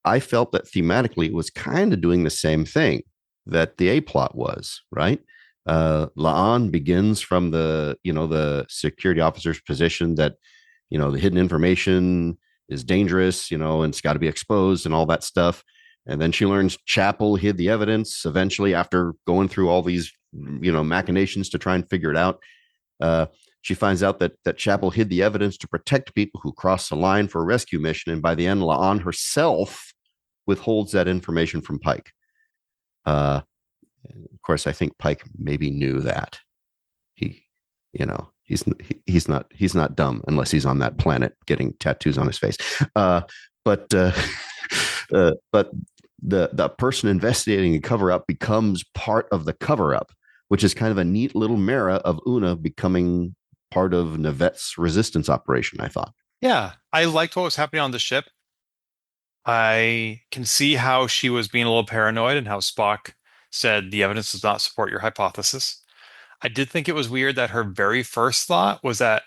I felt that thematically it was kind of doing the same thing that the A plot was, right? Laan begins from the security officer's position that the hidden information is dangerous, and it's got to be exposed and all that stuff. And then she learns Chapel hid the evidence eventually after going through all these machinations to try and figure it out. Uh, she finds out that Chapel hid the evidence to protect people who cross the line for a rescue mission, and by the end, Laan herself withholds that information from Pike. Uh, of course, I think Pike maybe knew that. He, he's not dumb unless he's on that planet getting tattoos on his face. But but the person investigating a cover up becomes part of the cover up, which is kind of a neat little mirror of Una becoming part of Nevet's resistance operation, I thought. Yeah, I liked what was happening on the ship. I can see how she was being a little paranoid and how Spock said the evidence does not support your hypothesis. I did think it was weird that her very first thought was that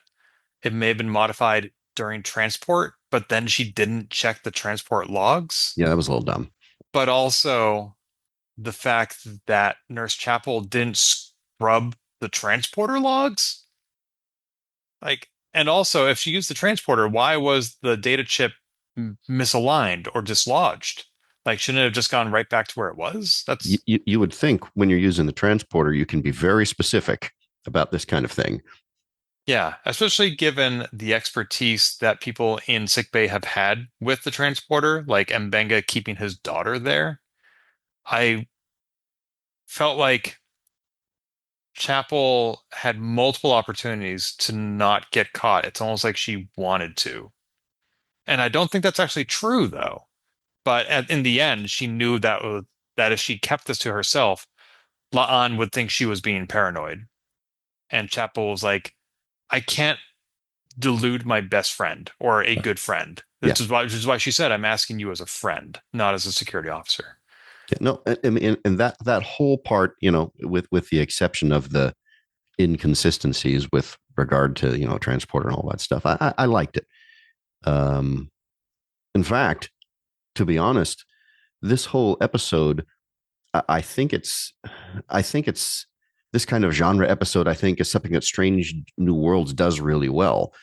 it may have been modified during transport, but then she didn't check the transport logs. Yeah, that was a little dumb. But also the fact that Nurse Chapel didn't scrub the transporter logs. Like, and also if she used the transporter, why was the data chip misaligned or dislodged? Like, shouldn't it have just gone right back to where it was? You, That's, you, you would think when you're using the transporter, you can be very specific about this kind of thing. yeah, especially given the expertise that people in sickbay have had with the transporter, like Mbenga keeping his daughter there. I felt like Chapel had multiple opportunities to not get caught. It's almost like she wanted to. And I don't think that's actually true, though. But in the end, she knew that if she kept this to herself, La'an would think she was being paranoid. And Chapel was like, I can't delude my best friend or a good friend. Yeah. Which is why she said, I'm asking you as a friend, not as a security officer. No, and that whole part, with the exception of the inconsistencies with regard to transporter and all that stuff, I liked it. In fact, to be honest, this whole episode, I think it's this kind of genre episode, I think, is something that Strange New Worlds does really well.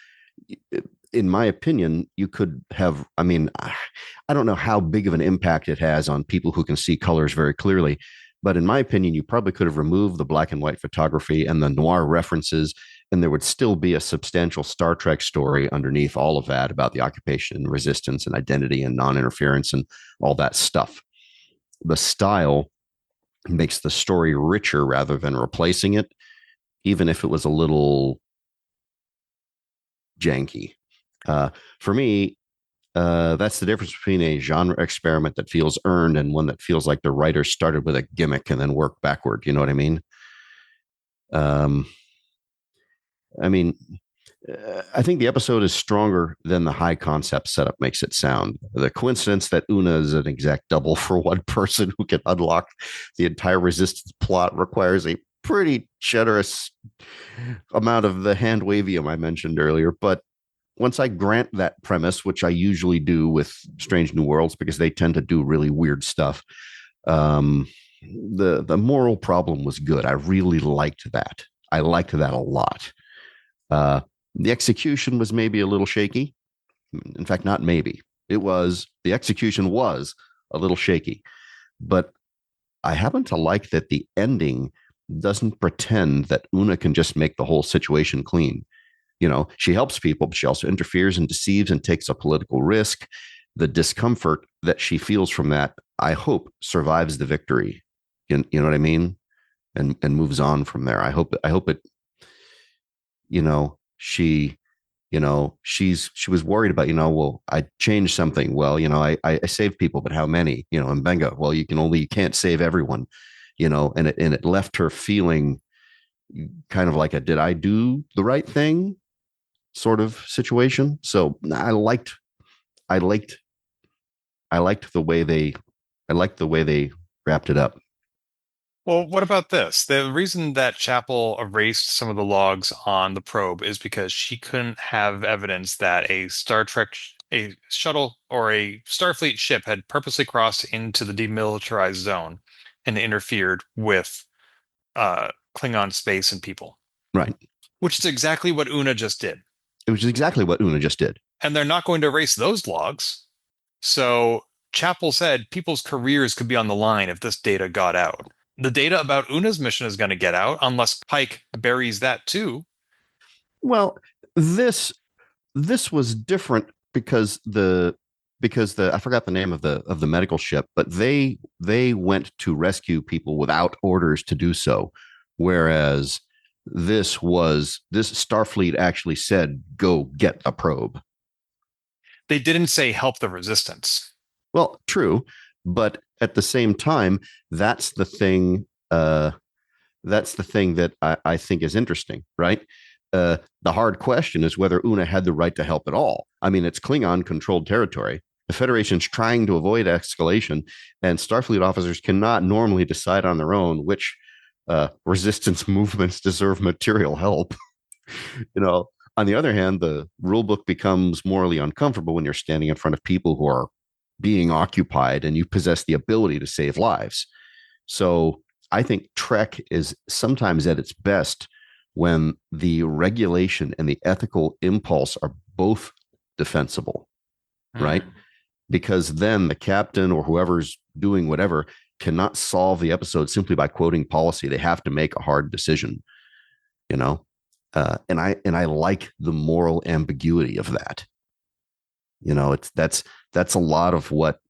In my opinion, you could have, I mean, I don't know how big of an impact it has on people who can see colors very clearly, but in my opinion, you probably could have removed the black and white photography and the noir references, and there would still be a substantial Star Trek story underneath all of that about the occupation and resistance and identity and non-interference and all that stuff. The style makes the story richer rather than replacing it, even if it was a little janky. For me, that's the difference between a genre experiment that feels earned and one that feels like the writer started with a gimmick and then worked backward. You know what I mean? Um, I mean, I think the episode is stronger than the high concept setup makes it sound. The coincidence that Una is an exact double for one person who can unlock the entire resistance plot requires a pretty generous amount of the hand wavium I mentioned earlier. But once I grant that premise, which I usually do with Strange New Worlds because they tend to do really weird stuff, the moral problem was good. I really liked that. I liked that a lot. The execution was maybe a little shaky. In fact, not maybe. It was. The execution was a little shaky. But I happen to like that the ending doesn't pretend that Una can just make the whole situation clean. You know, she helps people, but she also interferes and deceives and takes a political risk. The discomfort that she feels from that, I hope, survives the victory. You know what I mean? And moves on from there. I hope it, you know, she was worried about, well, I changed something. Well, I saved people, but how many? And Benga, well, you can't save everyone, and it left her feeling kind of like a did I do the right thing sort of situation. So I liked the way they wrapped it up. Well, what about this? The reason that Chapel erased some of the logs on the probe is because she couldn't have evidence that a Star Trek, a shuttle, or a Starfleet ship had purposely crossed into the demilitarized zone and interfered with Klingon space and people. Right. Which is exactly what Una just did. It was exactly what Una just did. And they're not going to erase those logs. So Chapel said people's careers could be on the line if this data got out. The data about Una's mission is going to get out unless Pike buries that too. Well, this was different because the I forgot the name of the medical ship, but they went to rescue people without orders to do so, whereas this Starfleet actually said go get the probe. They didn't say help the resistance. Well, true, but at the same time, that's the thing that I think is interesting, right? The hard question is whether Una had the right to help at all. I mean, it's Klingon-controlled territory. The Federation's trying to avoid escalation, and Starfleet officers cannot normally decide on their own which resistance movements deserve material help. On the other hand, the rulebook becomes morally uncomfortable when you're standing in front of people who are being occupied and you possess the ability to save lives. So I think Trek is sometimes at its best when the regulation and the ethical impulse are both defensible, right? Because then the captain or whoever's doing whatever cannot solve the episode simply by quoting policy. They have to make a hard decision, and I like the moral ambiguity of that. That's a lot of what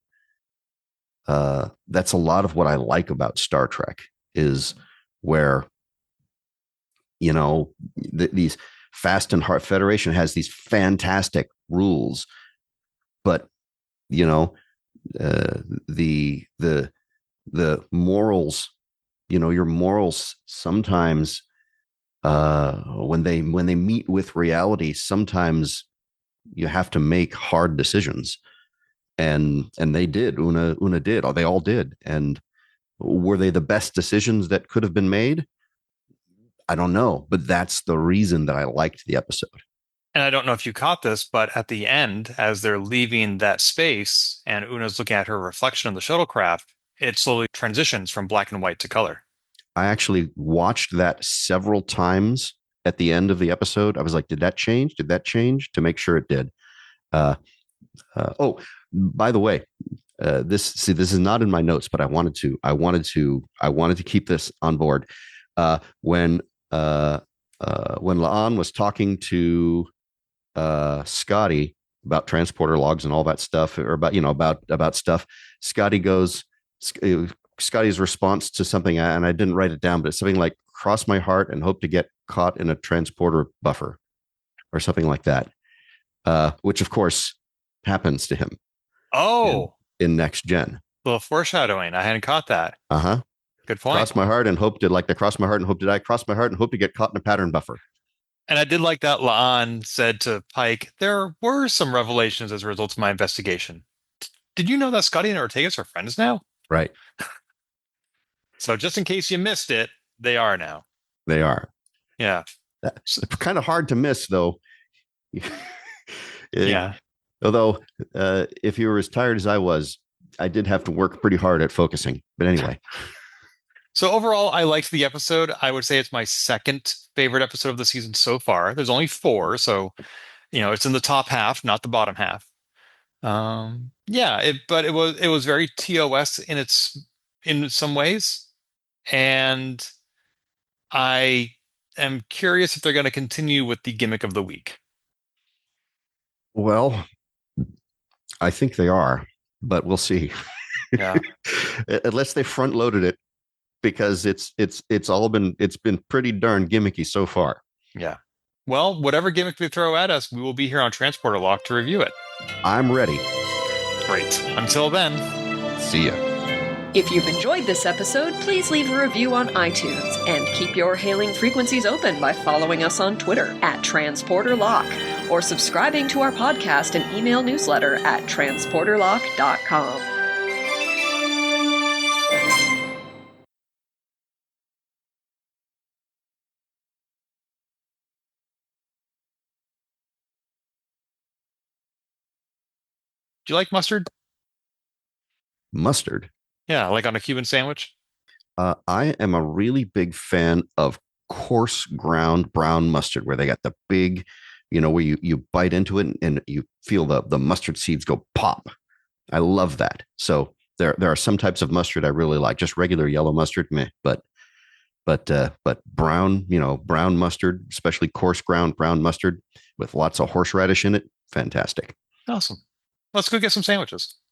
I like about Star Trek is where, these fast and hard Federation has these fantastic rules, but the morals, your morals sometimes when they meet with reality, sometimes you have to make hard decisions, and they did. Una did. They all did. And were they the best decisions that could have been made? I don't know, but that's the reason that I liked the episode. And I don't know if you caught this, but at the end, as they're leaving that space and Una's looking at her reflection in the shuttlecraft, it slowly transitions from black and white to color. I actually watched that several times at the end of the episode. I was like, did that change? Did that change? To make sure it did. Uh, oh, by the way, this is not in my notes, but I wanted to keep this on board. When Laan was talking to Scotty about transporter logs and all that stuff, or about stuff, Scotty goes. Scotty's response to something, and I didn't write it down, but it's something like "cross my heart and hope to get caught in a transporter buffer," or something like that. Which of course happens to him. Oh, in next gen. A little foreshadowing. I hadn't caught that. Uh-huh. Good point. Cross my heart and hope to cross my heart and hope to die. Cross my heart and hope to get caught in a pattern buffer. And I did like that Laan said to Pike, there were some revelations as a result of my investigation. Did you know that Scotty and Ortegas are friends now? Right. So just in case you missed it, they are now. They are. Yeah. It's kind of hard to miss, though. Yeah. Although, if you were as tired as I was, I did have to work pretty hard at focusing. But anyway. So overall, I liked the episode. I would say it's my second favorite episode of the season so far. There's only 4, so it's in the top half, not the bottom half. But it was very TOS in some ways, and I am curious if they're going to continue with the gimmick of the week. Well, I think they are, but we'll see. Yeah. Unless they front loaded it, because it's been pretty darn gimmicky so far. Yeah. Well, whatever gimmick they throw at us, we will be here on Transporter Lock to review it. I'm ready. Great. Until then, see ya. If you've enjoyed this episode, please leave a review on iTunes and keep your hailing frequencies open by following us on Twitter @TransporterLock or subscribing to our podcast and email newsletter at transporterlock.com. Do you like mustard? Mustard? Yeah, like on a Cuban sandwich? I am a really big fan of coarse ground brown mustard, where they got the big, where you bite into it and you feel the mustard seeds go pop. I love that. So there are some types of mustard I really like. Just regular yellow mustard, meh. But brown, brown mustard, especially coarse ground brown mustard with lots of horseradish in it, fantastic. Awesome. Let's go get some sandwiches.